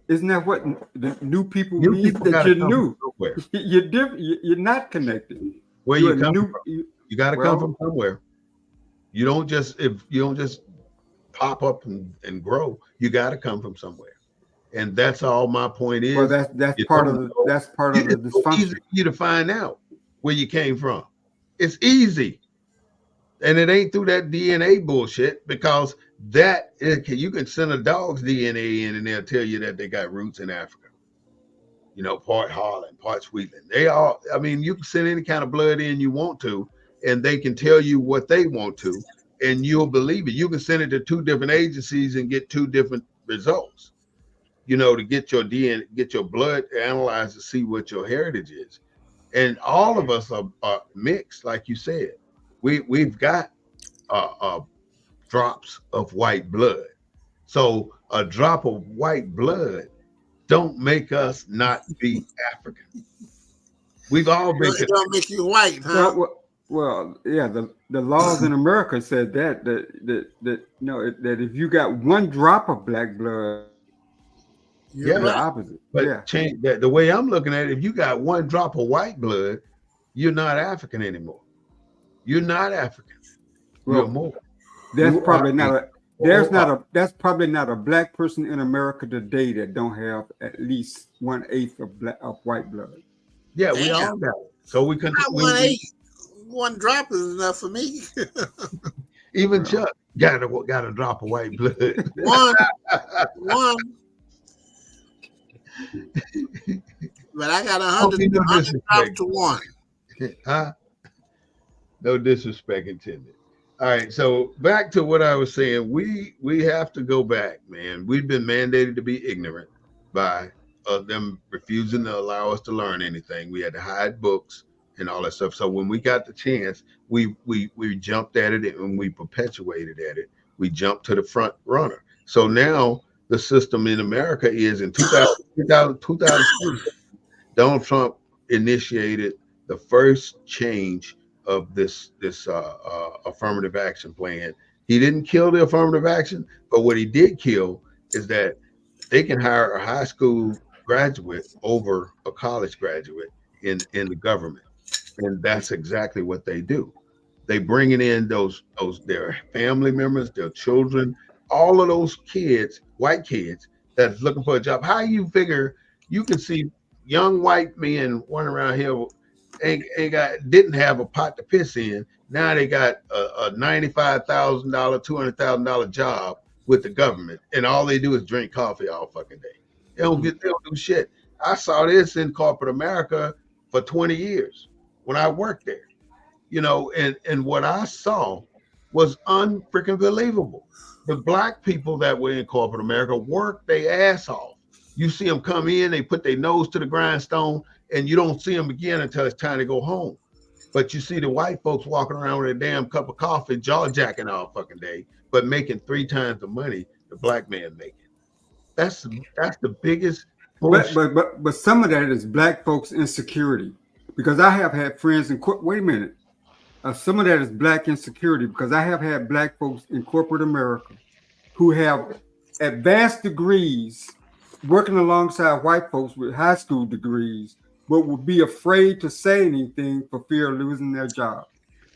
Isn't that what the new people New means? people That got to you're come from new. somewhere. You're different. You're not connected. Where You're you come new. from? You got to come from somewhere. You don't just pop up and grow. You got to come from somewhere, and that's all my point is. Well, that's part of the It's so easy dysfunction. for you to find out where you came from. It's easy, and it ain't through that DNA bullshit, because you can send a dog's DNA in and they'll tell you that they got roots in Africa. Part Harlan, part Sweetland. You can send any kind of blood in you want to, and they can tell you what they want to, and you'll believe it. You can send it to 2 different agencies and get 2 different results, to get your DNA, get your blood analyzed to see what your heritage is. And all of us are mixed, like you said. We've got drops of white blood. So a drop of white blood don't make us not be African. We've all been It don't make you white, huh? Yeah. The laws in America said that no, that if you got one drop of black blood, You're yeah, you're black. opposite. but Yeah. change that the way I'm looking at it, if you got one drop of white blood, you're not African anymore. You're not African. You're Well, more. that's You are probably not a a that's probably not a black person in America today that don't have at least 1/8 of white blood. yeah, we Damn. all got it. So we can Not one eight. One drop is enough for me. even Well, Chuck got a drop of white blood. one, one. But I got Don't be no 100 drops disrespect. to one. Huh? No disrespect intended. All right, so back to what I was saying. We have to go back, man. We've been mandated to be ignorant by them refusing to allow us to learn anything. We had to hide books and all that stuff. So when we got the chance, we jumped at it and we perpetuated at it. We jumped to the front runner. So now the system in America is in 2003, Donald Trump initiated the first change of this affirmative action plan. He didn't kill the affirmative action, but what he did kill is that they can hire a high school graduate over a college graduate in the government, and that's exactly what they do. They bringing in those their family members, their children, all of those kids, white kids that's looking for a job. How you figure you can see young white men running around here ain't got didn't have a pot to piss in. Now they got a $95,000, $200,000 job with the government, and all they do is drink coffee all fucking day. They don't do shit. I saw this in corporate America for 20 years when I worked there, and what I saw was unfreaking believable. The black people that were in corporate America worked their ass off. You see them come in, they put their nose to the grindstone, and you don't see them again until it's time to go home. But you see the white folks walking around with a damn cup of coffee, jaw jacking all fucking day, but making 3 times the money the black man making. That's the biggest but bullshit. but some of that is black folks' insecurity, because I have had friends in wait a minute. Some of that is black insecurity because I have had black folks in corporate America who have advanced degrees working alongside white folks with high school degrees, but would be afraid to say anything for fear of losing their job.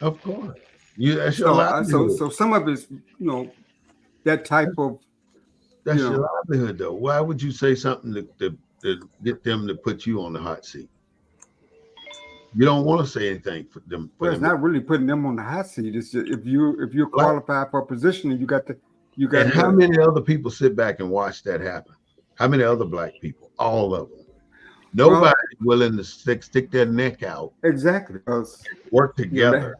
Of course, that's your So livelihood. some of it's that type of you That's your know livelihood, though. Why would you say something to get them to put you on the hot seat? You don't want to say anything for them. For well, it's them, not really putting them on the hot seat. It's just if you're black. qualified for a position, and you And got how to many other people sit back and watch that happen? How many other black people? All of them. well Nobody willing to stick their neck out, exactly because work you know together.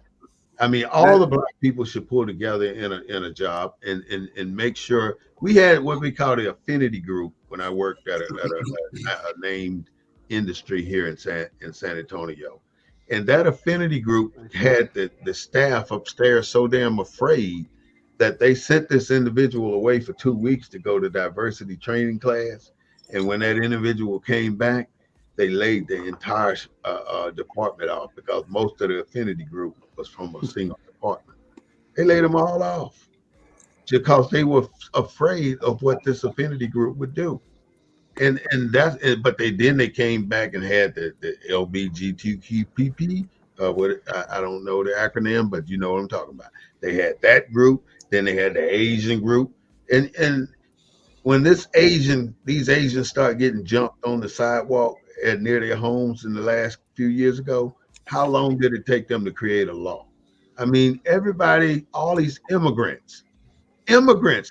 I mean, all the that black people should pull together in a job and make sure we had what we call the affinity group when I worked at a named industry here in San Antonio. And that affinity group had the staff upstairs so damn afraid that they sent this individual away for 2 weeks to go to diversity training class. And when that individual came back, they laid the entire department off because most of the affinity group was from a single department. They laid them all off because they were afraid of what this affinity group would do. And but they came back and had the LBGTQPP. I don't know the acronym, but you know what I'm talking about. They had that group, then they had the Asian group, and when these Asians start getting jumped on the sidewalk at near their homes in the last few years ago, how long did it take them to create a law? I mean, everybody, all these immigrants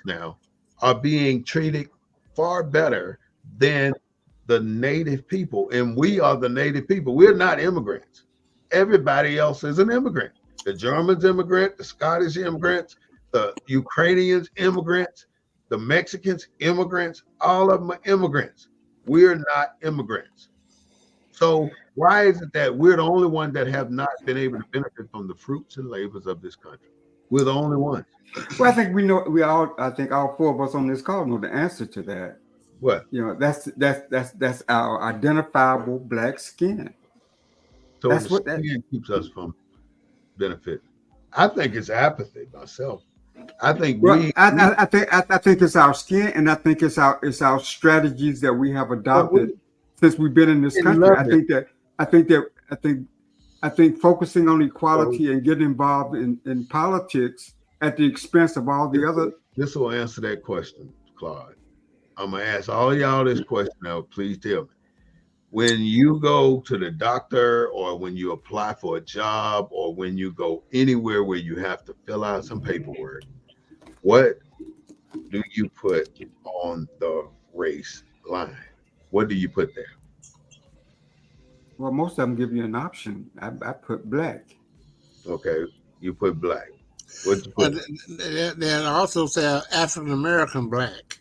now are being treated far better than the native people. And we are the native people. We're not immigrants. Everybody else is an immigrant. The Germans immigrant, the Scottish immigrants, the Ukrainians immigrants, the Mexicans immigrants, all of them are immigrants. We're not immigrants. So why is it that we're the only one that have not been able to benefit from the fruits and labors of this country? We're the only ones. Well, I think we know. We all. I think all four of us on this call know the answer to that. What? You know, that's our identifiable black skin. So That's the what that. skin keeps us from benefit. I think it's apathy myself. I think Well, we I think it's our skin, and I think it's our strategies that we have but we adopted since we've been in this didn't country. love I it. think that I think that I think I think focusing on So equality and getting involved in politics at the expense of all the other. this will answer that question, Claude. I'm gonna ask all y'all this question now. Please tell me. When you go to the doctor or when you apply for a job or when you go anywhere where you have to fill out some paperwork, what do you put on the race line? What do you put there? Well, most of them give you an option. I put black. Okay, you put black. What you But put? they also say African American black.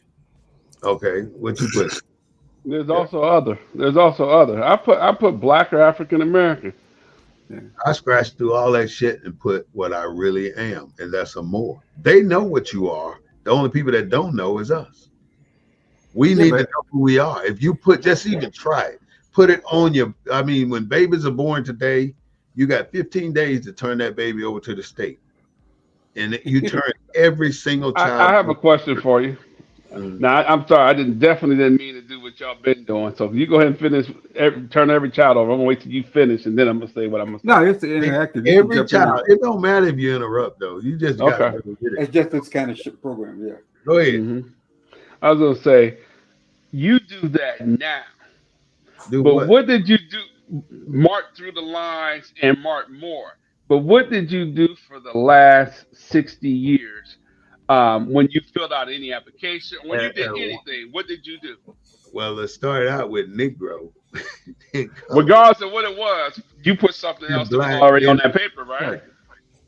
Okay, what you put? There's Yeah. also other. There's also other. I put black or African American. Yeah. I scratched through all that shit and put what I really am, and that's some more. They know what you are. The only people that don't know is us. We Yeah, need to but know who we are. If you put, just even try it, put it on your. I mean, when babies are born today, you got 15 days to turn that baby over to the state, and you turn every single I child. have a question for you. Mhm. Now, I'm sorry, definitely didn't mean to do what y'all been doing. So you go ahead and finish, turn every child over. I'm gonna wait till you finish, and then I'm gonna say what I'm gonna no, say. it's interactive. You can Every jump in. child. It don't matter if you interrupt though. You just got to Okay. go get it. It's just this kind of program. Yeah. Go ahead. hmm I was gonna say you do that now, Do but what? what did you do? Mark through the lines and mark more. But what did you do for the last 60 years when you filled out any application, when you And, did and anything? What did you do? well, let's start out with Negro and color Regardless of what it was, you put something and else that was black already on and that paper, right? right.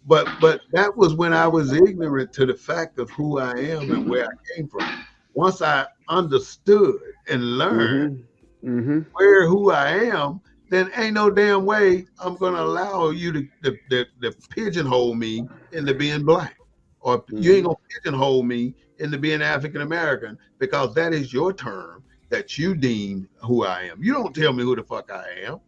But that was when I was ignorant to the fact of who I am and where I came from. Once I understood and learned Mm-hmm. Mm-hmm. where who I am, then ain't no damn way I'm gonna allow you to pigeonhole me into being black. Or you ain't Mm-hmm. gonna pigeonhole me into being African American because that is your term that you deem who I am. You don't tell me who the fuck I am.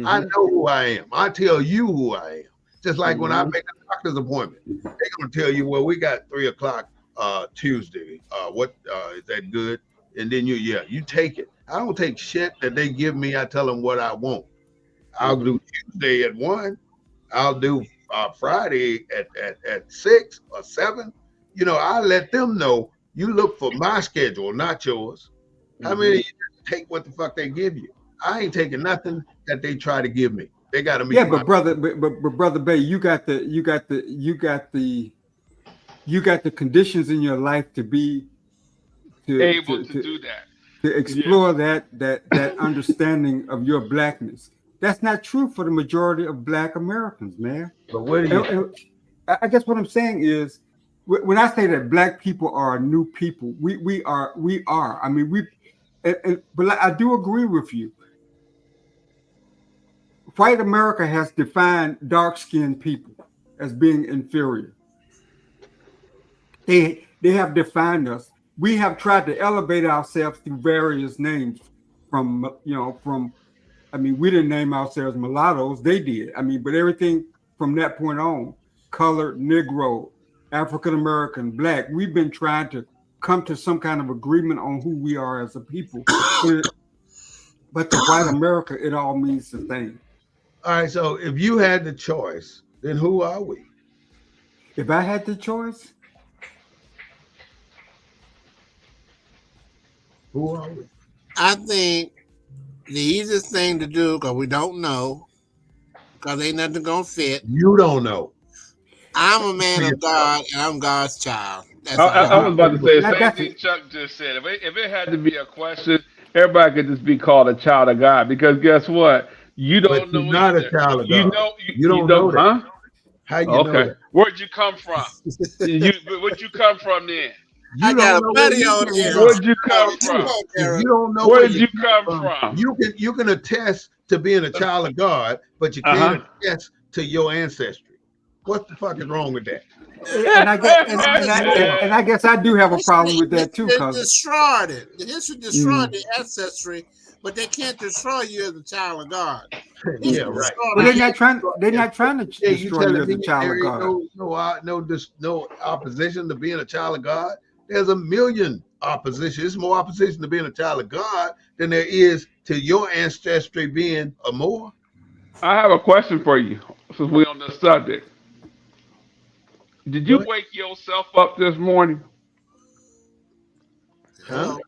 I Mm-hmm. know who I am. I tell you who I am. Just like when I Mm-hmm. make a doctor's appointment, they're gonna tell you, well, we got 3 o'clock Tuesday. What is that good? And then you take it. I don't take shit that they give me. I tell them what I want. I'll Mm-hmm. do Tuesday at 1. I'll do Friday at 6 or 7. I let them know you look for my schedule, not yours. How many of Mm-hmm. you just take what the fuck they give you? I ain't taking nothing that they try to give me. They got to Yeah, meet my. but brother, but brother Bay, you got the conditions in your life to be to Able to to to, do that. to Yes. explore that understanding of your blackness. That's not true for the majority of Black Americans, man. But where do And, you? and I guess what I'm saying is, when I say that Black people are a new people, we are. I mean, but I do agree with you. White America has defined dark-skinned people as being inferior. They have defined us. We have tried to elevate ourselves through various names. From I mean, we didn't name ourselves mulattoes. They did. I mean, but everything from that point on, colored, Negro, African American, Black. We've been trying to come to some kind of agreement on who we are as a people. But to white America, it all means the same. All right. So if you had the choice, then who are we? If I had the choice, Who are we? I think the easiest thing to do, because we don't know, because ain't nothing gonna fit. You don't know. I'm a man For of yourself. God, and I'm God's child. That's I, all. I was about to say the same that's thing it. Chuck just said. If it had to be a question, everybody could just be called a child of God because guess what? You But don't you're know not a either. child of You God. know You you don't know don't, that. huh? How you know Okay. that? Where'd you come from? Where'd you come from then? I You got don't a know where buddy you on came here. from. Where'd you come Come from? on, If Derek. you don't know where Where'd you you came come from, from? you can attest to being a child of God, but you Uh can't huh. attest to your ancestry. What the fuck is wrong with that? And I guess I do have a problem with that too, They because destroyed it. The history destroyed the ancestry, but they can't destroy you as a child of God. Yeah, right. But they're not trying to Yeah, you destroy you telling as me a child there of ain't God. no opposition to being a child of God? There's a million opposition. There's more opposition to being a child of God than there is to your ancestry being a Moor. I have a question for you since we're on this subject. Did Go you ahead. wake yourself up this morning? Huh?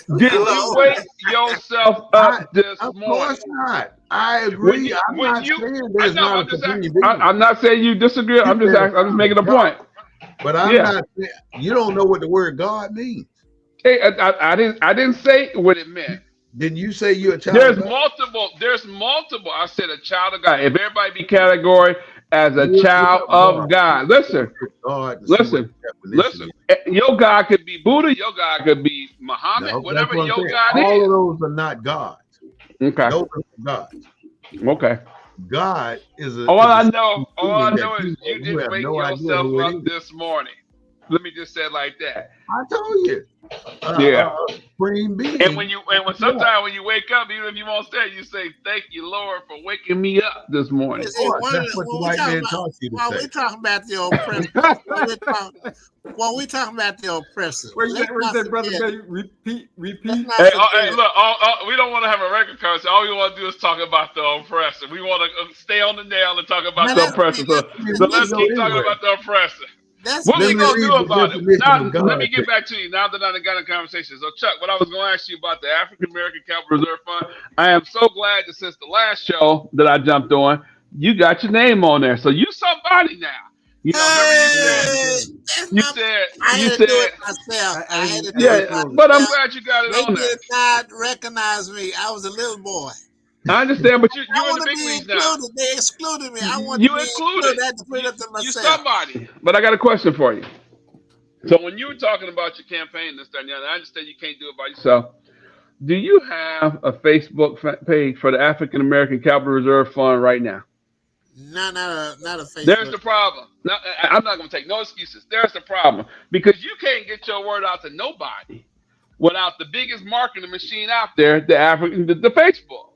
Hello. Did you Hello. wake yourself I, up this of morning? course not. I When agree. you, I'm when not you, saying I there's know. not a I'm just supreme asking. being. I'm not saying you disagree. You I'm just said a asking. I'm just child making a of God, point. but I'm Yeah. not. You don't know what the word God means. Hey, I didn't. I didn't say what it meant. Didn't you say you're a child of There's God? multiple. There's multiple. I said a child of God. If everybody be category as a Look child up God. of God, listen, Look up God and see what listen, the definition listen. is. Your God could be Buddha. Your God could be Muhammad. No, that's Whatever what I'm your saying. God All is. of those are not gods. Okay. Those are not gods. Okay. God is a All is a I supreme know, all I being that know is you you didn't have wake no idea yourself who it up is. this morning. Let me just say it like that. I told you, Yeah. supreme And being. when sometimes when you wake up, even if you won't say it, you say, "Thank you, Lord, for waking me up this morning." See, That's what the white man taught you to when say. we talking about the oppressor, when we talking about the oppressor, What let's you not say, brother? forget. Baby? Let's Repeat. not Hey, forget. look, we don't want to have a record conversation. All we want to do is talk about the oppressor. We want to stay on the nail and talk about Now the let's oppressor. So Let me let's go keep this talking way. about the oppressor. let's What Let we make me it. gonna do read the about it? definition Now, of let me God. get back to you. Now that I got a conversation. So, Chuck, what I was gonna ask you about the African American Capital Reserve Fund, I am so glad that since the last show that I jumped on, you got your name on there. So you somebody now. Remember Hey, that's you my. said, I you had to do said, it myself. I had to I do didn't it yeah. know it. But I'm myself. glad you got it They on there. did not recognize me. I was a little boy. I understand, but I you're in want the to big be leagues now. included. They excluded me. I want to You be included. included. I had to put it up to You myself. somebody. But I got a question for you. So when you were talking about your campaign this time, I understand you can't do it by yourself. Do you have a Facebook page for the African American Capital Reserve Fund right now? Not a There's Facebook. the problem. Now, I'm not going to take no excuses. There's the problem because you can't get your word out to nobody without the biggest marketing machine out there, the Facebook.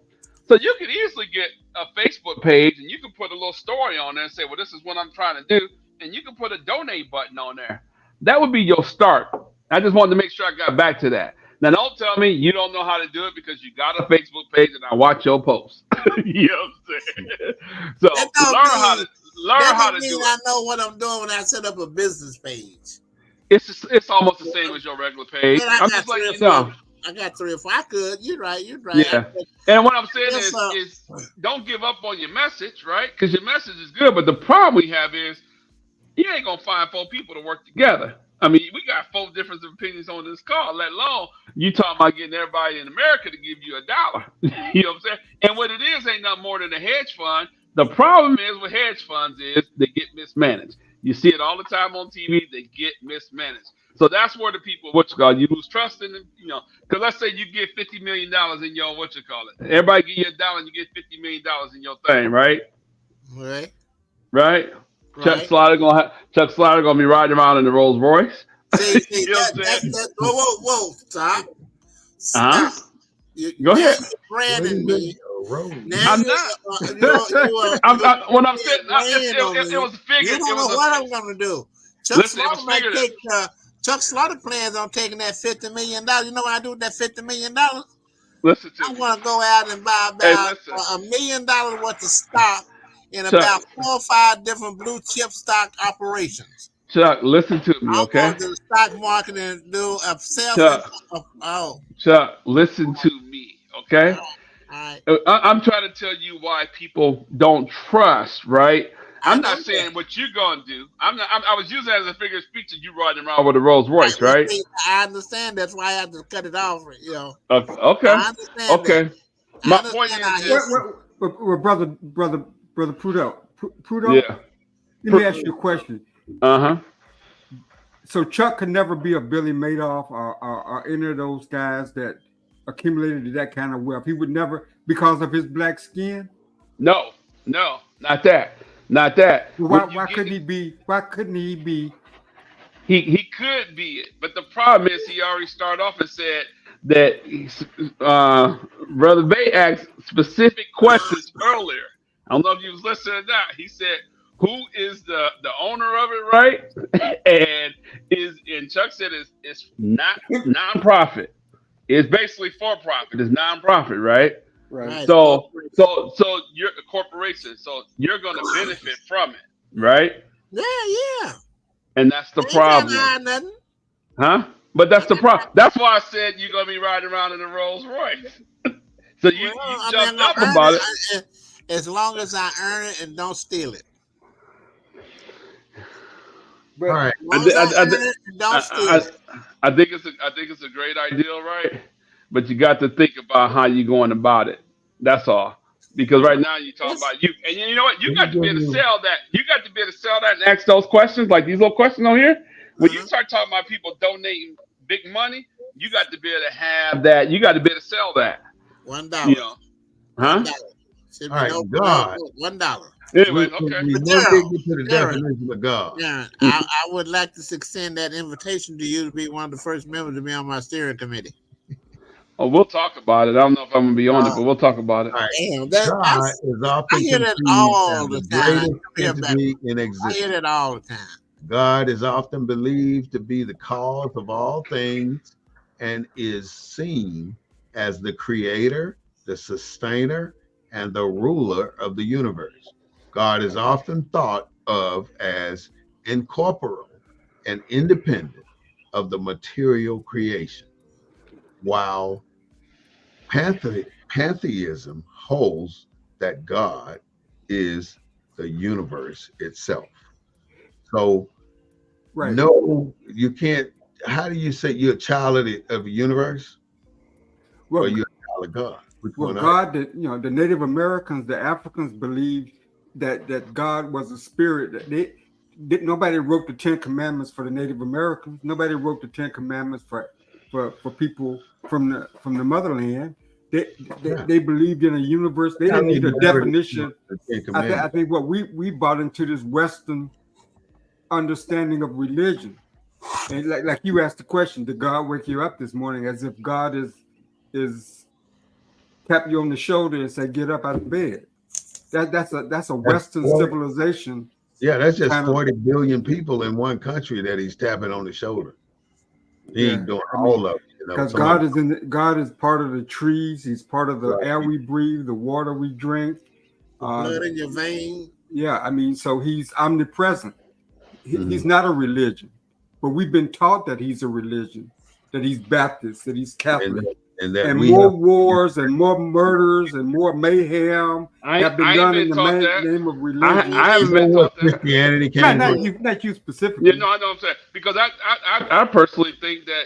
So you could easily get a Facebook page and you can put a little story on there and say, "Well, this is what I'm trying to do," and you can put a donate button on there. That would be your start. I just wanted to make sure I got back to that. Now, don't tell me you don't know how to do it because you got a Facebook page and I watch your posts. You know what I'm saying? So That don't mean learn that how don't to mean do it. I know what I'm doing when I set up a business page. It's almost the same as your regular page. Man, I I'm got just three letting or you four. know. I got three or four. I could. You're right. You're right. Yeah. And what I'm saying Yes, sir. is don't give up on your message, right? Because your message is good, but the problem we have is you ain't gonna find four people to work together. I mean, we got four different opinions on this call, let alone you talking about getting everybody in America to give you $1. You know what I'm saying? And what it is ain't nothing more than a hedge fund. The problem is with hedge funds is they get mismanaged. You see it all the time on TV, they get mismanaged. So that's where the people, you lose trust in them, because let's say you get $50 million in your, everybody give you $1 and you get $50 million in your thing, right? Right. Right? Chuck Right. Slider gonna be riding around in the Rolls Royce. See, You know what I'm saying? whoa, stop. Uh-huh. Stop. Go Now ahead. you're What branding is it? me. A road. Now I'm not. When I'm saying laying on it me. was figured. You It don't was know a what I'm gonna do. Chuck listen. It was Slaughter might figured. take Chuck Slaughter plans on taking that $50 million. You know what I do with that $50 million? Listen to I'm me. gonna go out and buy Hey, about listen, $1 million worth of stock in Chuck. about 4 or 5 different blue chip stock operations. Chuck, listen to me, I'm going okay? to the stock market and do a self. Chuck, Oh, Chuck, listen to me, all okay? right. I'm trying to tell you why people don't trust, right? I I'm know not that. saying what you're gonna do. I was using it as a figure of speech that you riding around with a Rolls Right. Royce, Well, right? see, I understand. That's why I had to cut it off. Okay, okay, I understand that. okay. I My point understand is how Well, this. history. brother Prudo, Yeah. let me ask you a question. Uh-huh. So Chuck could never be a Billy Madoff or any of those guys that accumulated that kind of wealth. He would never, because of his black skin. No, not that. Not that. Why couldn't he be? Why couldn't he be? He could be it, but the problem is he already started off and said that Brother Bay asked specific questions earlier. I don't know if you was listening or not. He said, "Who is the owner of it, right?" and Chuck said it's not nonprofit. It's basically for profit. It's nonprofit, right? Right. So you're a corporation, so you're going to benefit from it, right? Yeah. And that's the I ain't trying to problem. hide nothing. Huh? But that's the problem. That's why I said you're gonna be riding around in a Rolls Royce. So you jumped up about it. As long as I earn it and don't steal it. But All right. As long as I earn it and don't steal it. I think it's a great ideal, right? But you got to think about how you're going about it. That's all. Because right now you're talking about you, and you know what? You got to be able to sell that. You got to be able to sell that and ask those questions, like these little questions on here. When you start talking about people donating big money, you got to be able to have that. You got to be able to sell that. $1. You know, huh? $1. All right, God. $1. Anyway, We okay. never did get to the definition of God. Yeah, I would like to extend that invitation to you to be one of the first members to be on my steering committee. Oh, we'll talk about it. I don't know if I'm gonna be on it, but we'll talk about it. All right. Damn, God is often I hear that conceived all as the the time. greatest entity in I existence. hear that all the time. God is often believed to be the cause of all things and is seen as the creator, the sustainer, and the ruler of the universe. God is often thought of as incorporeal and independent of the material creation, while pantheism holds that God is the universe itself. So, right. no, you can't. How do you say you're a child of the universe or Well, you're a child of God? Which well, one are God, the Native Americans, the Africans believed that God was a spirit. That nobody wrote the Ten Commandments for the Native Americans. Nobody wrote the Ten Commandments for people from the motherland. They, you? Yeah. they believed in a universe. They didn't need a definition. I think what we bought into this Western understanding of religion. And like you asked the question, did God wake you up this morning? As if God is tap you on the shoulder and say, get up out of bed. That's a Western civilization. Yeah, that's just 40 billion people in one country that he's tapping on the shoulder. He ain't doing all of it. Because God is part of the trees. He's part of the air we breathe, the water we drink, the blood in your vein. Yeah, I mean, so he's omnipresent. He's not a religion, but we've been taught that he's a religion, that he's Baptist, that he's Catholic, and more wars and more murders and more mayhem have been done in the name of religion. I haven't been taught that. Christianity came not you specifically. Yeah, no, I know what I'm saying. Because I personally think that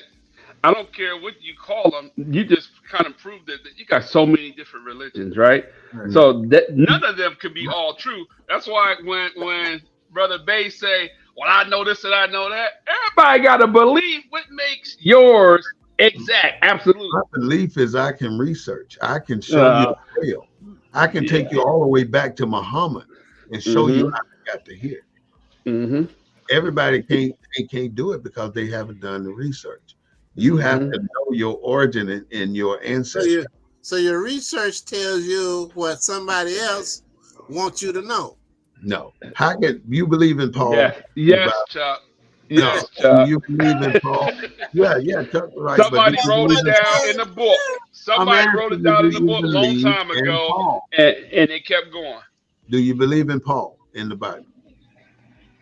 I don't care what you call them. You just kind of proved that you got so many different religions, right? So that none of them could be all true. That's why when Brother Bay say, well, I know this and I know that, everybody got to believe what makes yours exact. Absolutely. My belief is I can research. I can show you the trail. I can take you all the way back to Muhammad and show you how I got to here. Everybody can't do it because they haven't done the research. You have to know your origin and your ancestry. So your research tells you what somebody else wants you to know. No. How can you believe in Paul? Yes, Chuck. Yes, Chuck. You believe in Paul? Yeah, Chuck, right. Somebody wrote it down in the book. Somebody wrote it down in the book a long time ago, and it kept going. Do you believe in Paul in the Bible?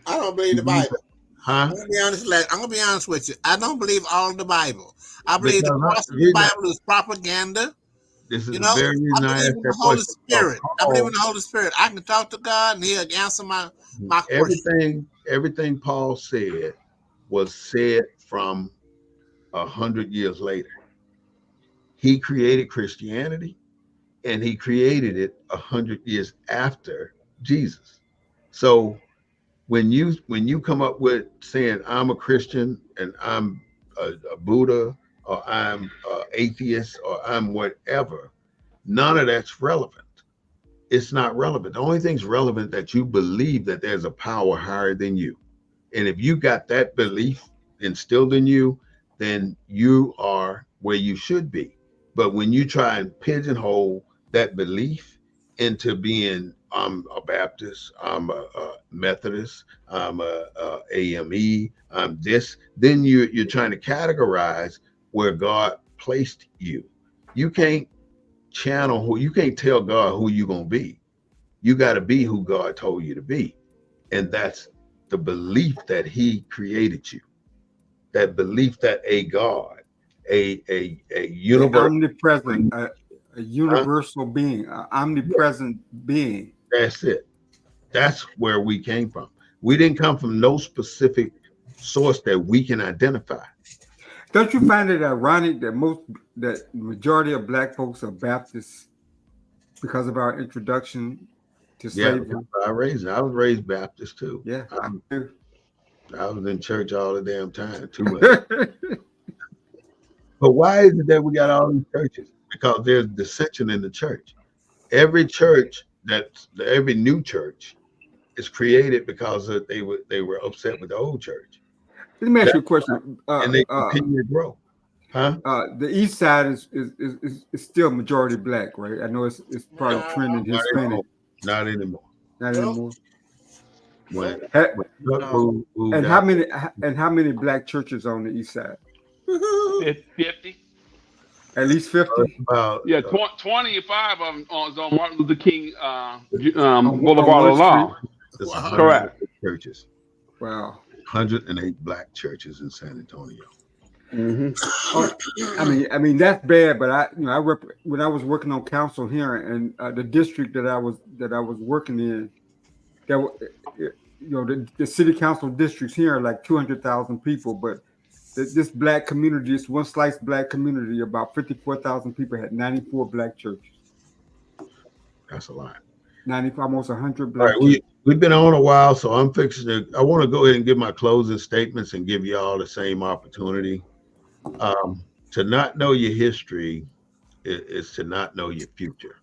I don't believe the Bible. Huh? I'm gonna be honest with you. I don't believe all of the Bible. I believe the Bible is propaganda. This is the very reason I asked that Holy question. Spirit. I believe in the Holy Spirit. I can talk to God and He'll answer my question. Everything Paul said was said from 100 years later. He created Christianity, and he created it 100 years after Jesus. So when you come up with saying I'm a Christian and I'm a Buddha or I'm atheist or I'm whatever, none of that's relevant. it's not relevant. The only thing's relevant that you believe that there's a power higher than you. And if you got that belief instilled in you, then you are where you should be. But when you try and pigeonhole that belief into being, I'm a Baptist, I'm a Methodist, I'm a AME, I'm this, then you're trying to categorize where God placed you. You can't channel who, you can't tell God who you're gonna be. You got to be who God told you to be, and that's the belief that He created you. That belief that a God, a universe, Omnipresent, a universal being, an omnipresent being. that's it. That's where we came from. We didn't come from no specific source that we can identify. Don't you find it ironic that the majority of black folks are Baptists because of our introduction to Yeah, slavery? I was raised Baptist too. Yeah, I do. I was in church all the damn time, too much. But why is it that we got all these churches? Because there's dissension in the church. Every church every new church is created because they were upset with the old church. Let me ask That- you a question. and they continue to grow. Huh? The East Side is still majority black, right? I know it's probably trending Hispanic. Not anymore. Not Nope. anymore. When, Ha- when No. moved and out, how many black churches on the East Side? 50. At least 50 about Yeah, 25 of them is on Martin Luther King on Boulevard one street. alone. it's Wow. 108 Correct. churches, Wow. 108 black churches in San Antonio. Mm-hmm. Oh, I mean that's bad. But when I was working on council here and the district that I was working in, the city council districts here are like 200,000 people, but this black community, this one slice black community, about 54,000 people had 94 black churches, That's a lot. 90, almost 100 All black right, churches. we've been on a while, so I'm fixing to. I want to go ahead and give my closing statements and give you all the same opportunity. To not know your history is to not know your future,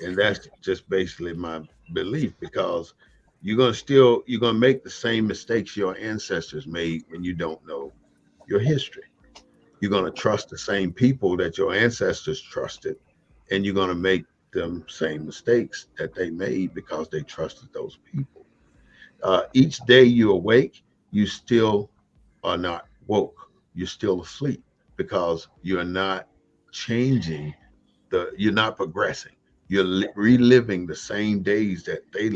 and that's just basically my belief. Because you're gonna make the same mistakes your ancestors made when you don't know your history. You're gonna trust the same people that your ancestors trusted, and you're gonna make them same mistakes that they made because they trusted those people. Each day you awake, you still are not woke. You're still asleep because you're not changing you're not progressing. You're reliving the same days that they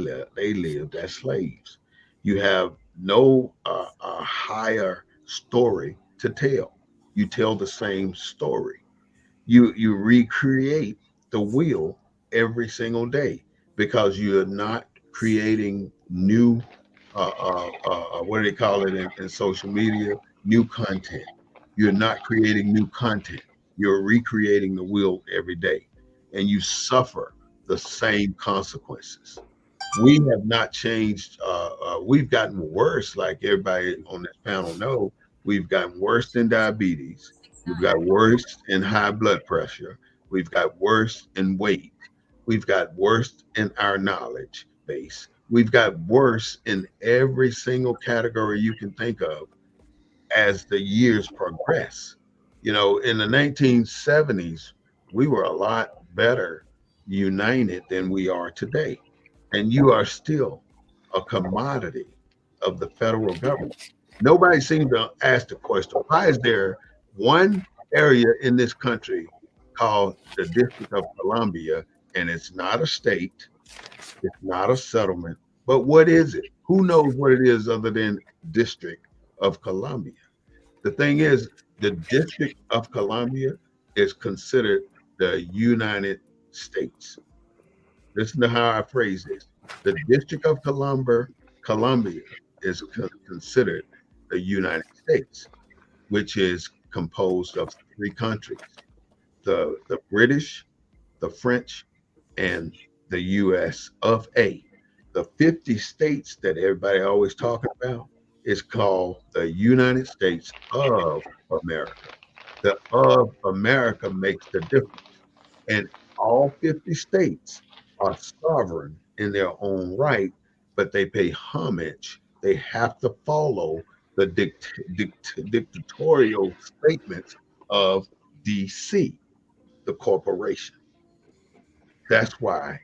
lived as slaves. You have no higher story to tell. You tell the same story. You recreate the wheel every single day because you're not creating new what do they call it in social media, new content. You're not creating new content. You're recreating the wheel every day, and you suffer the same consequences. We have not changed. We've gotten worse, like everybody on this panel know. We've gotten worse in diabetes. We've got worse in high blood pressure. We've got worse in weight. We've got worse in our knowledge base. We've got worse in every single category you can think of as the years progress. In the 1970s, we were a lot better united than we are today. And you are still a commodity of the federal government. Nobody seems to ask the question, why is there one area in this country called the District of Columbia, and it's not a state, it's not a settlement, but what is it? Who knows what it is other than District of Columbia? The thing is, the District of Columbia is considered the United States. Listen to how I phrase this. The District of Columbia is considered the United States, which is composed of three countries, the British, the French, and the US of A. The 50 states that everybody always talking about is called the United States of America. The of America makes the difference. And all 50 states are sovereign in their own right, but they pay homage. They have to follow the dictatorial statements of DC, the corporation. That's why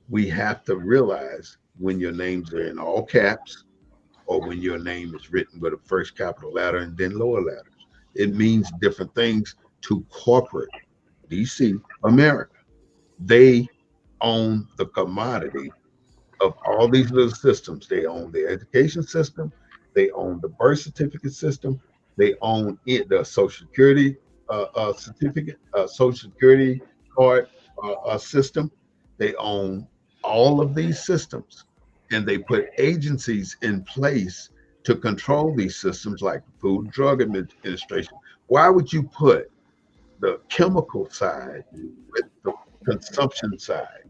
we have to realize when your names are in all caps or when your name is written with a first capital letter and then lower letters. It means different things to corporate DC America. They own the commodity of all these little systems. They own the education system, they own the birth certificate system, they own it, the Social Security certificate, Social Security card system. They own all of these systems, and they put agencies in place to control these systems, like the Food and Drug Administration. Why would you put the chemical side with the consumption side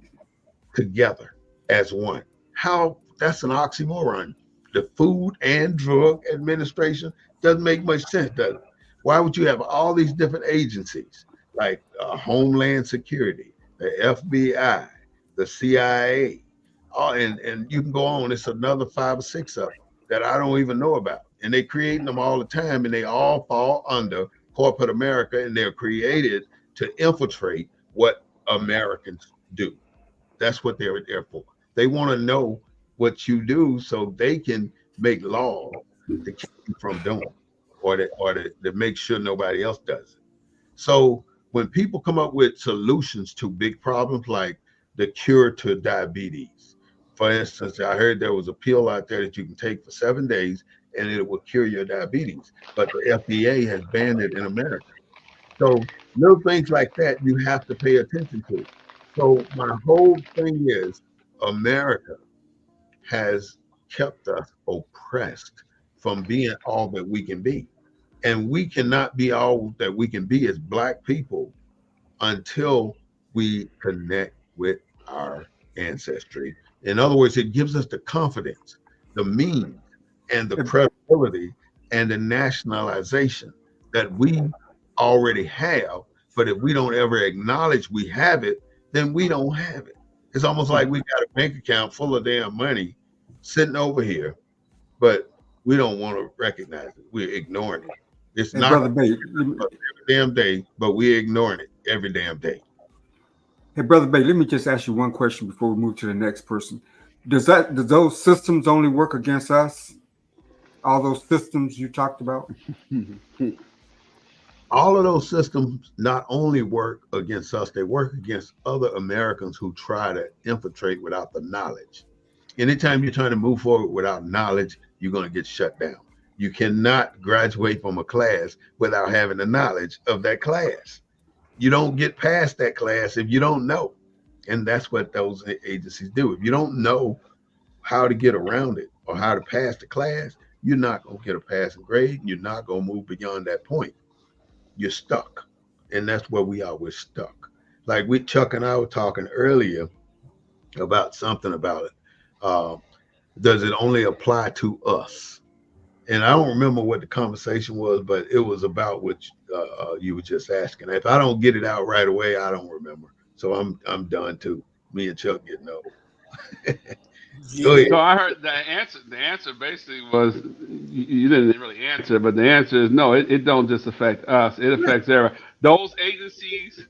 together as one? How? That's an oxymoron. The Food and Drug Administration doesn't make much sense, does it? Why would you have all these different agencies like Homeland Security, the FBI, the CIA, and you can go on. It's another 5 or 6 of them that I don't even know about, and they creating them all the time, and they all fall under corporate America, and they're created to infiltrate what Americans do. That's what they're there for. They want to know what you do so they can make laws to keep you from doing it, or to make sure nobody else does it. So when people come up with solutions to big problems like the cure to diabetes, for instance, I heard there was a pill out there that you can take for 7 days and it will cure your diabetes, but the FDA has banned it in America. So little things like that you have to pay attention to. So my whole thing is America has kept us oppressed from being all that we can be. And we cannot be all that we can be as Black people until we connect with our ancestry. In other words, it gives us the confidence, the means, and the credibility and the nationalization that we already have. But if we don't ever acknowledge we have it, then we don't have it. It's almost like we got a bank account full of damn money sitting over here, but we don't want to recognize it. We're ignoring it. It's not Brother Bay, every damn day, but we're ignoring it every damn day. Hey, Brother Bay, let me just ask you one question before we move to the next person. Does those systems only work against us? All those systems you talked about? All of those systems not only work against us, they work against other Americans who try to infiltrate without the knowledge. Anytime you're trying to move forward without knowledge, you're going to get shut down. You cannot graduate from a class without having the knowledge of that class. You don't get past that class if you don't know. And that's what those agencies do. If you don't know how to get around it or how to pass the class, you're not going to get a passing grade. You're not going to move beyond that point. You're stuck. And that's where we are. We're stuck. Like Chuck and I were talking earlier about something about it. Does it only apply to us? And I don't remember what the conversation was, but it was about what you were just asking. If I don't get it out right away, I don't remember. So I'm done too. Me and Chuck getting old. Go ahead. So I heard the answer. The answer basically was you didn't really answer, but the answer is no. It don't just affect us. It affects everyone. Those agencies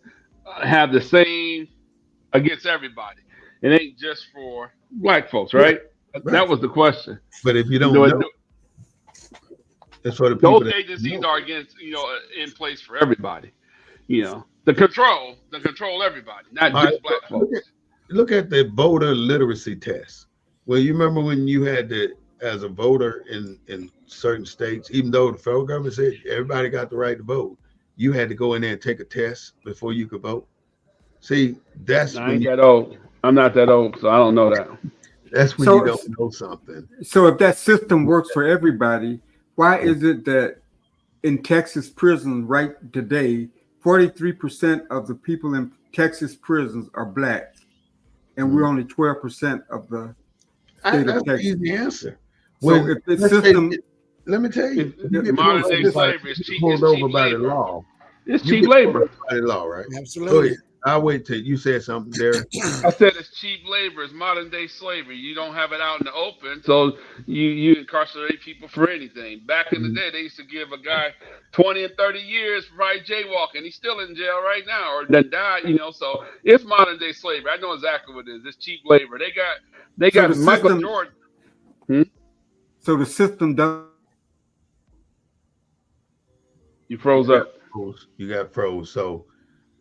have the same against everybody. It ain't just for Black folks, right? That was the question. But if you don't know, that's for the people. Those agencies are against, in place for everybody. The control everybody, not just Black folks. Look at the voter literacy test. Well, you remember when you had to, as a voter in certain states, even though the federal government said everybody got the right to vote, you had to go in there and take a test before you could vote. See, that's I ain't that old. I'm not that old, so I don't know that. That's when you don't know something. So if that system works for everybody, why is it that in Texas prisons right today, 43% of the people in Texas prisons are Black, and we're only 12% of the state of Texas? That's the easy answer. So if the system, let me tell you, modern day slavery is cheap. pulled over by the law. It's cheap labor. By the law, right? Absolutely. I'll wait till you said something, Derek. I said it's cheap labor. It's modern day slavery. You don't have it out in the open, so you incarcerate people for anything. Back in the day, they used to give a guy 20 and 30 years for right jaywalking. He's still in jail right now, or then died. So it's modern day slavery. I know exactly what it is. It's cheap labor. They So the got Michael system, Jordan. Hmm? so the system does. You You froze got up. froze. You got froze. So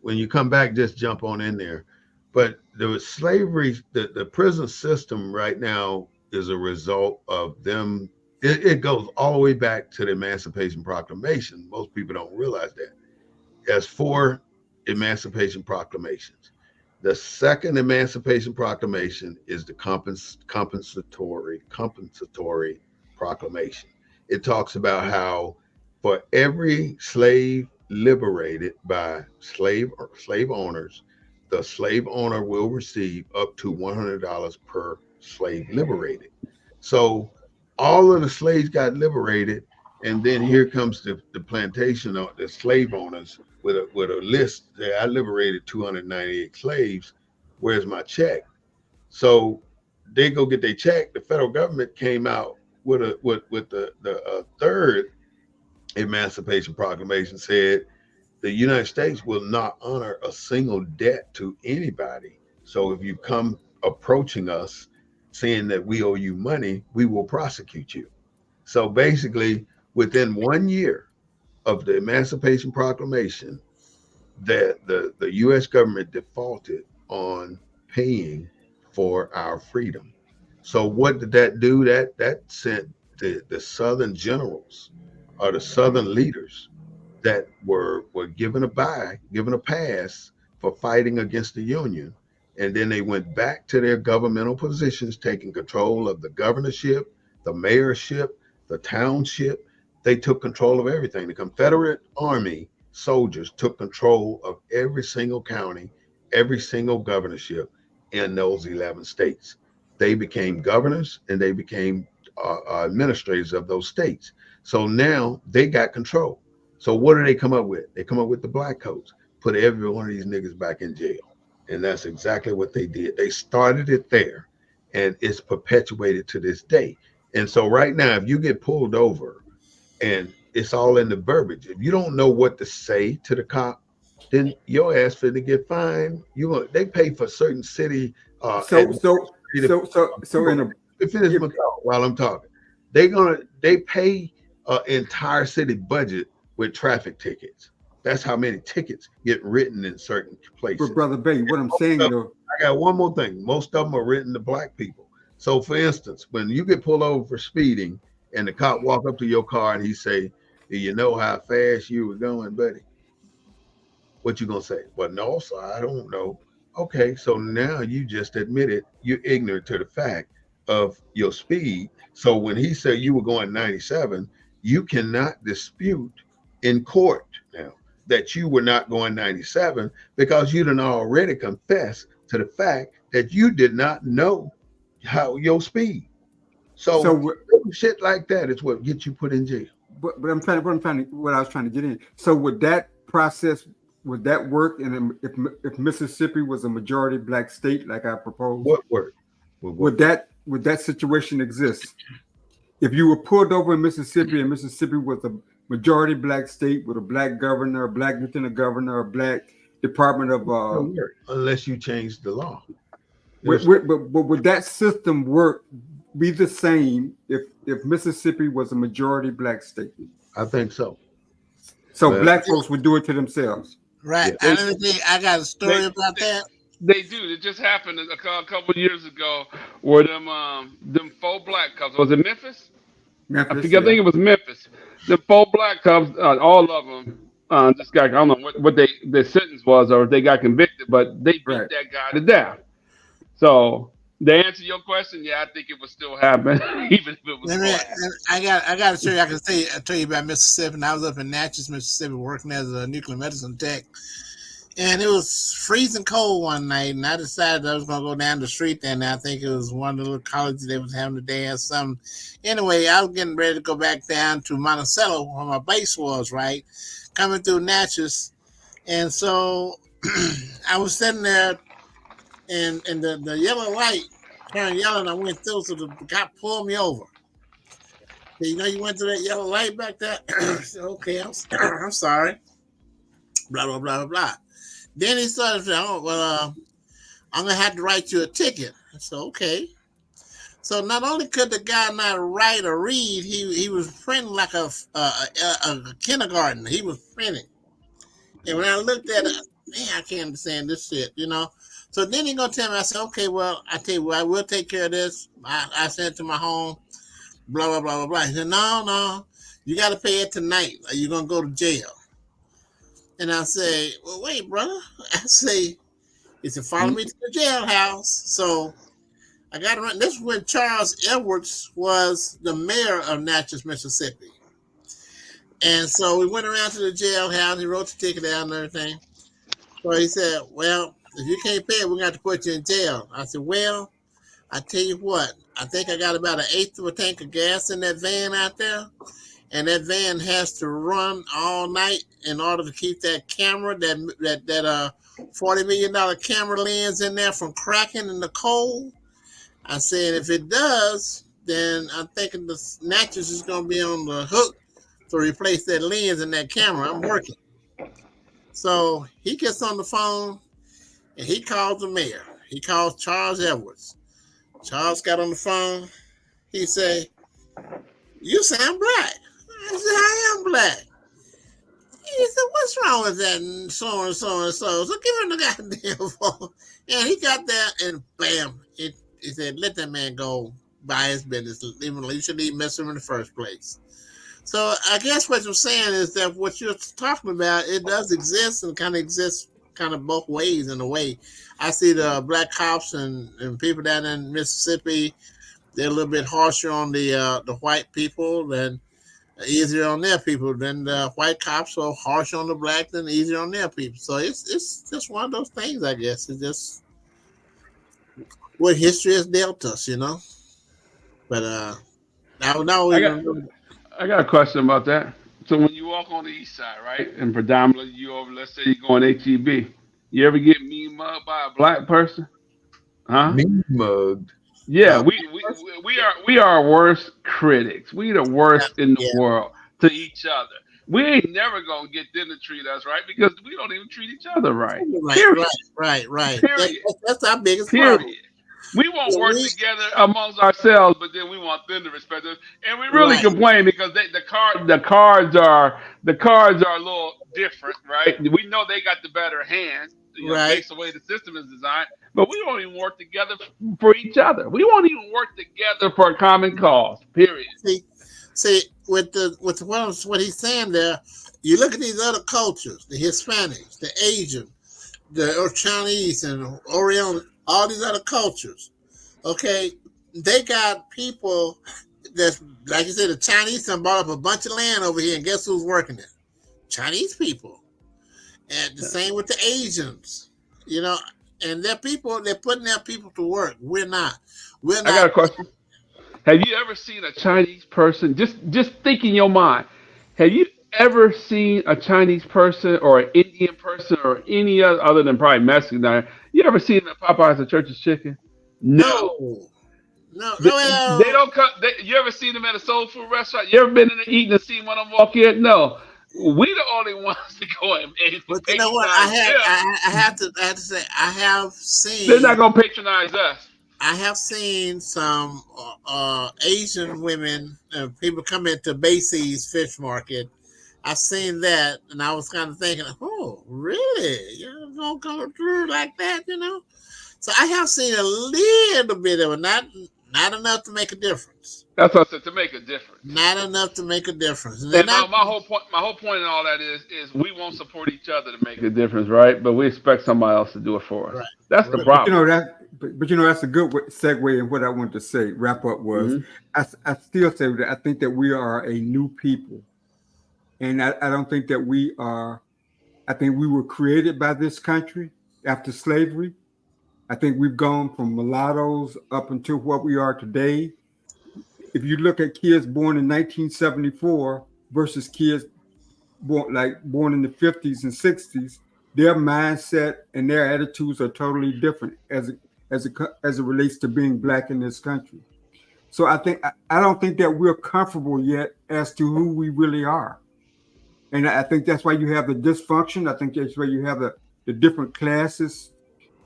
when you come back, just jump on in there. But there was slavery. The prison system right now is a result of them. It goes all the way back to the Emancipation Proclamation. Most people don't realize that. There's four Emancipation Proclamations. The second Emancipation Proclamation is the compensatory proclamation. It talks about how for every slave liberated by slave owners, the slave owner will receive up to $100 per slave liberated. So all of the slaves got liberated, and then here comes the plantation or the slave owners with a list that I liberated 298 slaves. Where's my check? So they go get their check. The federal government came out with the third Emancipation Proclamation, said the United States will not honor a single debt to anybody. So if you come approaching us saying that we owe you money, we will prosecute you. So basically, within 1 year of the Emancipation Proclamation, that the U.S. government defaulted on paying for our freedom. So what did that do? That sent the Southern generals or the Southern leaders that were given a pass for fighting against the Union, and then they went back to their governmental positions, taking control of the governorship, the mayorship, the township. They took control of everything. The Confederate Army soldiers took control of every single county, every single governorship in those 11 states. They became governors and they became administrators of those states. So now they got control. So what do they come up with? They come up with the black coats, put every one of these niggas back in jail. And that's exactly what they did. They started it there and it's perpetuated to this day. And so right now, if you get pulled over and it's all in the verbiage, if you don't know what to say to the cop, then your ass finna get fined. They pay for certain city So so administrative. so in a Finish if my thought while I'm talking. They pay an entire city budget with traffic tickets. That's how many tickets get written in certain but places. brother Bay, what I'm Most saying of, though, I got one more thing. Most of them are written to black people. So, for instance, when you get pulled over for speeding, and the cop walk up to your car and he say, "Do you know how fast you were going, buddy?" What you gonna say? Well, no, sir, I don't know. Okay, so now you just admitted you're ignorant to the fact of your speed. So when he said you were going 97, you cannot dispute in court now that you were not going 97 because you done already confessed to the fact that you did not know how your speed. so So shit like that is what gets you put in jail. but what I was trying to get in. So would that process, would that work? And if Mississippi was a majority black state, like I proposed, What work? What work? would that situation exist? If you were pulled over in Mississippi and Mississippi was a majority black state with a black governor, a black lieutenant governor, a black Department of Don't work unless you change the law. but would that system work be the same if Mississippi was a majority black state? I think so. So Well, black folks would do it to themselves. Right. yeah. I got a story about that. They do. It just happened a couple of years ago where them four black cops, was it Memphis? Memphis, I think it was Memphis. The four black cops, all of them, just got, I don't know what their sentence was or if they got convicted, but they beat Right. that guy to death. So to answer your question, yeah, I think it would still happen, even if it was black. I got to show you. I can tell you about Mississippi. And I was up in Natchez, Mississippi, working as a nuclear medicine tech, and it was freezing cold one night. And I decided I was going to go down the street there. And I think it was one of the little colleges they was having a day or something. Anyway, I was getting ready to go back down to Monticello where my base was. Right, coming through Natchez, and so I was sitting there, and the yellow light turned yellow, and I went through, so the cop pulled me over. You know, you went through that yellow light back there. I said, okay, I'm sorry. Blah blah blah blah blah. Then he started saying, "Oh well, I'm gonna have to write you a ticket." I said, "Okay." So not only could the guy not write or read, he was printing like a kindergarten. He was printing, and when I looked at it, man, I can't understand this shit, you know. So then he gonna tell me, I said, "Okay, well, I tell you what, I will take care of this." I sent it to my home. Blah blah blah blah blah. He said, "No, no, you got to pay it tonight, or you're gonna go to jail." And I say, "Well, wait, brother." I say, "He said, follow me to the jailhouse." So I got around. This is when Charles Edwards was the mayor of Natchez, Mississippi. And so we went around to the jailhouse. He wrote the ticket down and everything. So he said, "Well, if you can't pay it, we're going to have to put you in jail." I said, "Well, I tell you what, I think I got about an eighth of a tank of gas in that van out there. And that van has to run all night in order to keep that camera, that $40 million camera lens in there from cracking in the cold." I said, "If it does, then I'm thinking the Natchez is going to be on the hook to replace that lens in that camera. I'm working." So he gets on the phone and he calls the mayor. He calls Charles Edwards. Charles got on the phone. He said, "You sound black." I said, "I am black." He said, "What's wrong with that?" And so and so and so. So give him the goddamn phone. And he got there and bam. He said, "Let that man go by his business. Even you shouldn't even mess with him in the first place." So I guess what you're saying is that what you're talking about, it does exist and kind of exists kind of both ways in a way. I see the black cops and people down in Mississippi, they're a little bit harsher on the white people than easier on their people. Then the white cops are harsh on the black and easier on their people. So it's just one of those things, I guess. It's just what history has dealt us, you know. But now I we got don't. I got a question about that. So when you walk on the east side, right, and predominantly you over, let's say you go on HEB, you ever get mean mugged by a black person? Huh? Me mugged. Yeah, Uh, we are our worst critics. We the worst in the yeah, world to each other. We ain't never gonna get them to treat us right because we don't even treat each other right. right, Period. right, right, right. Period. That's our biggest problem. Period. We won't So work together amongst ourselves, but then we want them to respect us, and we really right, complain because the cards are a little different, right? We know they got the better hand, right. based on the way the system is designed, but we don't even work together for each other. We won't even work together for a common cause. Period. See, see, with what he's saying there, you look at these other cultures, the Hispanics, the Asian, the Chinese, and Oriental, all these other cultures. Okay, they got people that's like you said. The Chinese done bought up a bunch of land over here, and guess who's working it? Chinese people. And the same with the Asians. You know, and their people, they're putting their people to work. We're not. We're I got not. a question. Have you ever seen a Chinese person? Just think in your mind. Have you ever seen a Chinese person or an Indian person or any other than probably Mexican? You ever seen them at Popeyes or Church's Chicken? No. No, no, no. They Well, don't come. You ever seen them at a soul food restaurant? You ever been in there eating and seen one of them walk in? No. We the only ones to go and but you know what? patronize them. I have to say, They're not gonna patronize us. I have seen some Asian women, people come into Basie's Fish Market. I've seen that, and I was kind of thinking, "Oh, really? You don't come through like that, you know?" So I have seen a little bit of it, not enough to make a difference. That's what I said, to make a difference. Not enough to make a difference, and they're And not my whole point in all that is we won't support each other to make a difference, right? But we expect somebody else to do it for us. right. That's the Right. But you problem. know but you know that's a good segue. And what I wanted to say, wrap up was, Hmm. I still say that I think that we are a new people, and I don't think that we are. I think we were created by this country after slavery. I think we've gone from mulattoes up until what we are today. If you look at kids born in 1974 versus kids born in the 50s and 60s, their mindset and their attitudes are totally different as it relates to being black in this country. So I don't think that we're comfortable yet as to who we really are. And I think that's why you have the dysfunction. I think that's why you have the different classes.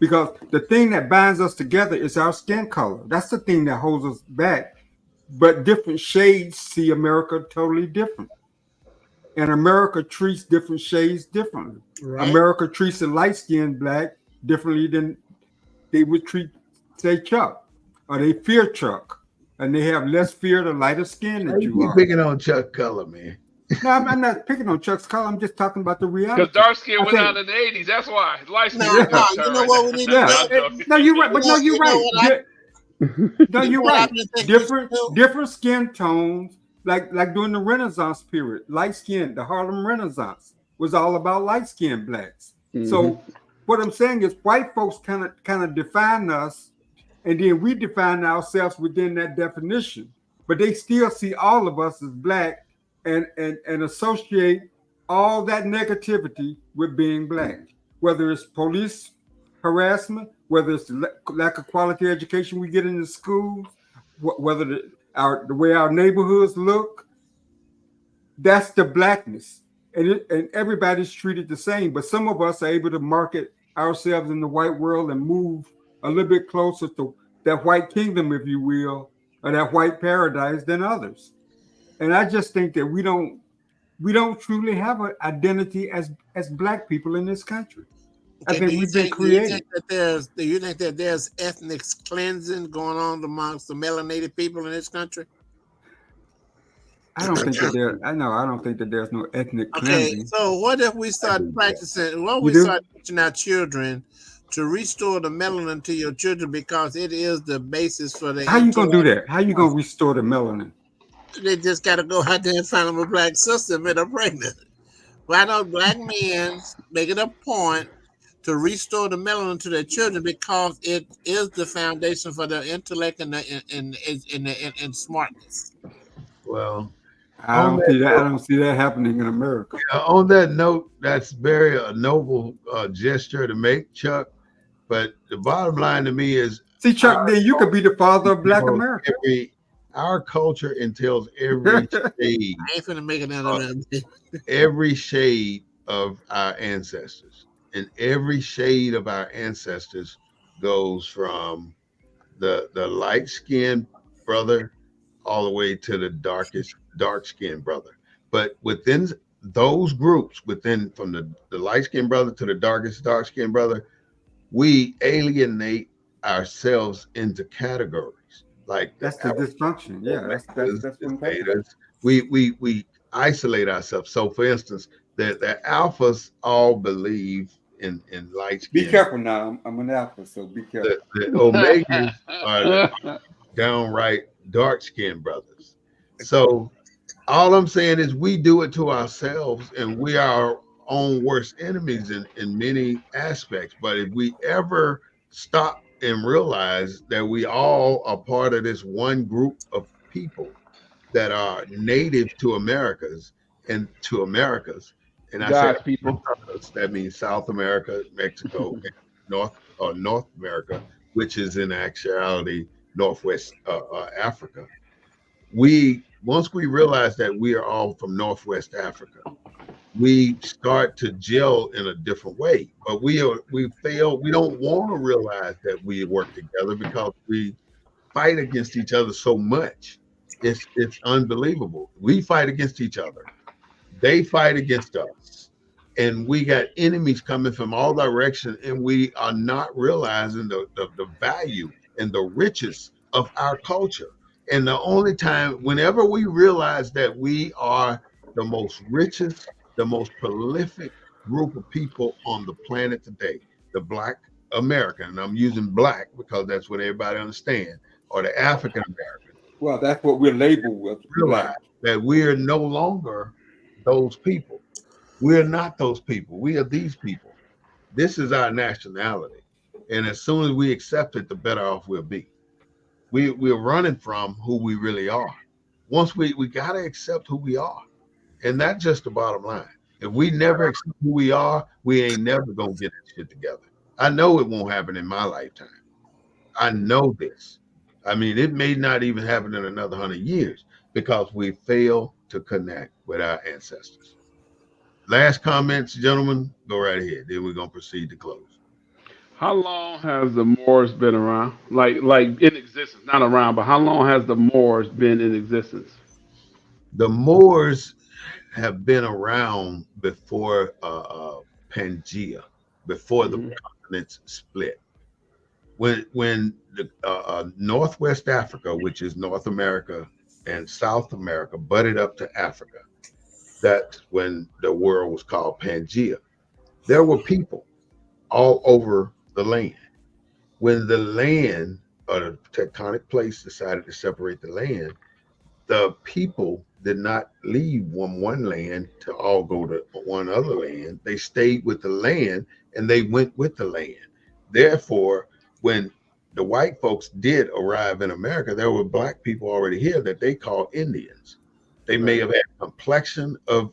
Because the thing that binds us together is our skin color. That's the thing that holds us back. But different shades see America totally different. And America treats different shades differently. Right. America treats the light-skinned black differently than they would treat, say, Chuck. Or they fear Chuck. And they have less fear of the lighter skin Why that you you keep are. picking on Chuck Color, man? No, I'm not picking on Chuck's color. I'm just talking about the reality. Because dark skin I went think- out in the 80s. That's why. Light skin No, is no, Chuck you Taylor know right what now. we need to Yeah, do? I'm joking. no, you're right. But no, you're You know right. what No, You you're know what right. I've been thinking we should do? Different skin tones, like during the Renaissance period. Light skin, the Harlem Renaissance was all about light skinned blacks. So what I'm saying is white folks kind of define us, and then we define ourselves within that definition. But they still see all of us as black and associate all that negativity with being black, whether it's police harassment, whether it's the lack of quality education we get in the schools, whether the way our neighborhoods look. That's the blackness, and everybody's treated the same. But some of us are able to market ourselves in the white world and move a little bit closer to that white kingdom, if you will, or that white paradise than others. And I just think that we don't truly have an identity as black people in this country. I Okay, think we've been created. do you think that there's ethnic cleansing going on amongst the melanated people in this country? I don't think that there. I don't think that there's no ethnic Okay, cleansing. so what if we I start do that. practicing? What if You we do? start teaching our children to restore the melanin to your children because it is the basis for the. How you gonna do that? How you gonna restore the melanin? They just got to go out there and find them a black sister and make her pregnant. Why don't black men make it a point to restore the melanin to their children because it is the foundation for their intellect and smartness. Well, I on don't that see that. I note, don't see that happening in America. on that note, that's very a noble gesture to make, Chuck. But the bottom line to me is See, Chuck, then you could be the father of Black entails America. our culture entails every shade, I ain't finna make it out of that. every shade of our ancestors, and every shade of our ancestors goes from the light skinned brother all the way to the dark skinned brother. But within those groups, within from the light skinned brother to the darkest dark skinned brother, we alienate ourselves into categories like That's the dysfunction. Yeah, that's what I'm talking about. betas. We isolate ourselves. So, for instance, the alphas all believe in light Be skin. careful now. I'm an alpha, so be careful. The omegas are the downright dark skinned brothers. So all I'm saying is we do it to ourselves, and we are our own worst enemies in many aspects. But if we ever stop and realize that we all are part of this one group of people that are native to Americas, and I say God's people. that means South America, Mexico, and North America, which is in actuality Northwest Africa. Once we realize that we are all from Northwest Africa, we start to gel in a different way. But we fail. We don't want to realize that we work together because we fight against each other so much. It's unbelievable. We fight against each other. They fight against us. And we got enemies coming from all directions, and we are not realizing the value and the riches of our culture. And the only time, whenever we realize that we are the most richest, the most prolific group of people on the planet today, the Black American, and I'm using Black because that's what everybody understands, or the African American, Well, that's what we're labeled with. realize that we are no longer those people. We are not those people. We are these people. This is our nationality. And as soon as we accept it, the better off we'll be. We're running from who we really are. Once we got to accept who we are. And that's just the bottom line. If we never accept who we are, we ain't never gonna get this shit together. I know it won't happen in my lifetime. I know this. I mean, it may not even happen in another 100 years because we fail to connect with our ancestors. Last comments, gentlemen, go right ahead. Then we're gonna proceed to close. How long has the Moors been around? Like in existence, not around, but how long has the Moors been in existence? The Moors have been around before Pangea, before the Hmm. continents split. When the Northwest Africa, which is North America and South America, butted up to Africa, that's when the world was called Pangea. There were people all over the land. When the land or the tectonic plates decided to separate the land, the people did not leave one land to all go to one other land. They stayed with the land and they went with the land. Therefore, when the white folks did arrive in America, there were black people already here that they called Indians. They may Right. have had complexion of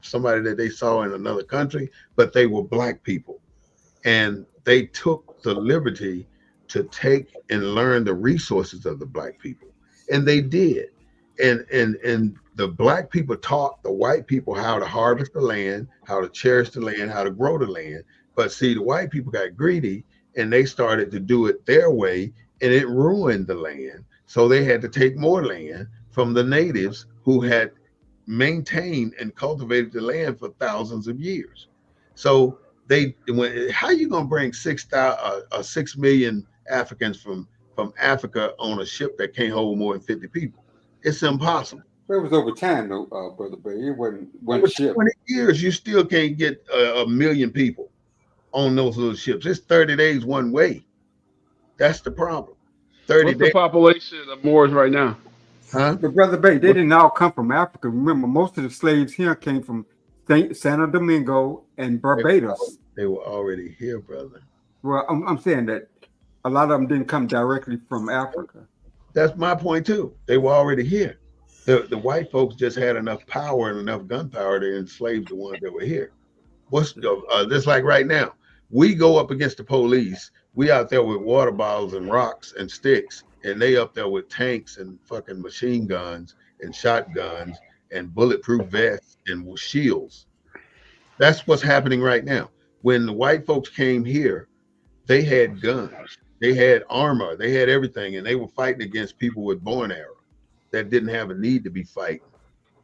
somebody that they saw in another country, but they were black people, and they took the liberty to take and learn the resources of the black people, and they did. And the black people taught the white people how to harvest the land, how to cherish the land, how to grow the land. But see, the white people got greedy and they started to do it their way, and it ruined the land. So they had to take more land from the natives who had maintained and cultivated the land for thousands of years. So how you gonna bring 6 million Africans from Africa on a ship that can't hold more than 50 people? It's impossible. But it was over time, though, Brother Bay. It wasn't one Over ship. 20 years, you still can't get a million people on those little ships. It's 30 days one way. That's the problem. 30 What's the days, population of Moors right now? huh? But Brother Bay, they What- didn't all come from Africa. Remember, most of the slaves here came from Santo Domingo and Barbados. They were already here, brother. Well, I'm saying that a lot of them didn't come directly from Africa. That's my point too. They were already here. The white folks just had enough power and enough gunpowder to enslave the ones that were here. What's just like right now? We go up against the police. We out there with water bottles and rocks and sticks, and they up there with tanks and fucking machine guns and shotguns and bulletproof vests and shields. That's what's happening right now. When the white folks came here, they had guns, they had armor, they had everything, and they were fighting against people with bow and arrow that didn't have a need to be fighting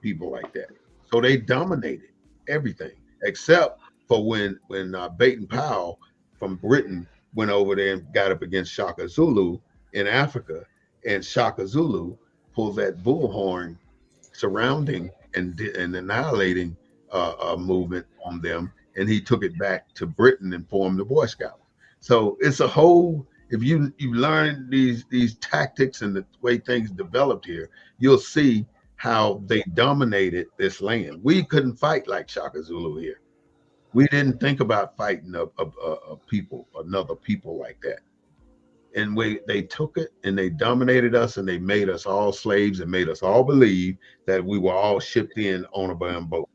people like that. So they dominated everything except for when Baden Powell from Britain went over there and got up against Shaka Zulu in Africa, and Shaka Zulu pulled that bullhorn surrounding and annihilating a movement on them, and he took it back to Britain and formed the Boy Scouts. So it's a whole. If you learn these tactics and the way things developed here, you'll see how they dominated this land. We couldn't fight like Shaka Zulu here. We didn't think about fighting a people, another people like that. And they took it and they dominated us and they made us all slaves and made us all believe that we were all shipped in on a damn boat,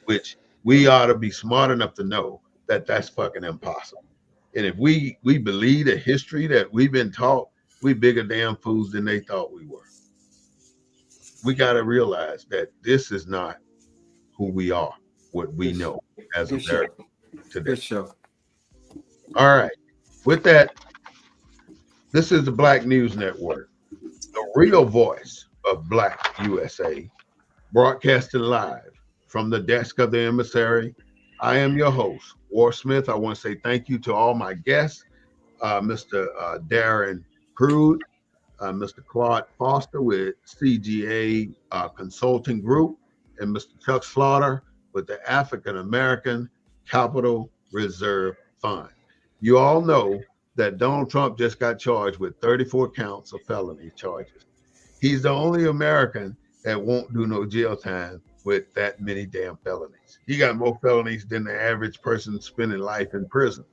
which we ought to be smart enough to know that that's fucking impossible. And if we believe the history that we've been taught, we bigger damn fools than they thought we were. We got to realize that this is not who we are, what we Good, know as good show. Americans today. Good show. All right. With that, this is the Black News Network, the real voice of Black USA, broadcasting live from the desk of the emissary. I am your host, War Smith. I want to say thank you to all my guests, Mr. Darren Prude, Mr. Claude Foster with CGA Consulting Group, and Mr. Chuck Slaughter with the African American Capital Reserve Fund. You all know that Donald Trump just got charged with 34 counts of felony charges. He's the only American that won't do no jail time with that many damn felonies. He got more felonies than the average person spending life in prison.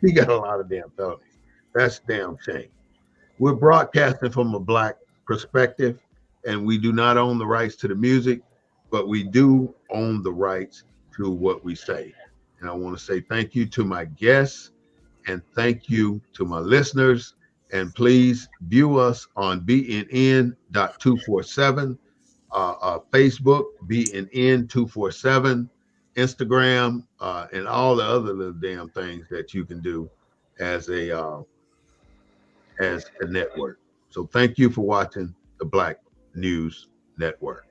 He got a lot of damn felonies. That's a damn shame. We're broadcasting from a Black perspective, and we do not own the rights to the music, but we do own the rights to what we say. And I want to say thank you to my guests and thank you to my listeners. And please view us on BNN.247, Facebook, BNN247, Instagram, and all the other little damn things that you can do as a network. So thank you for watching the Black News Network.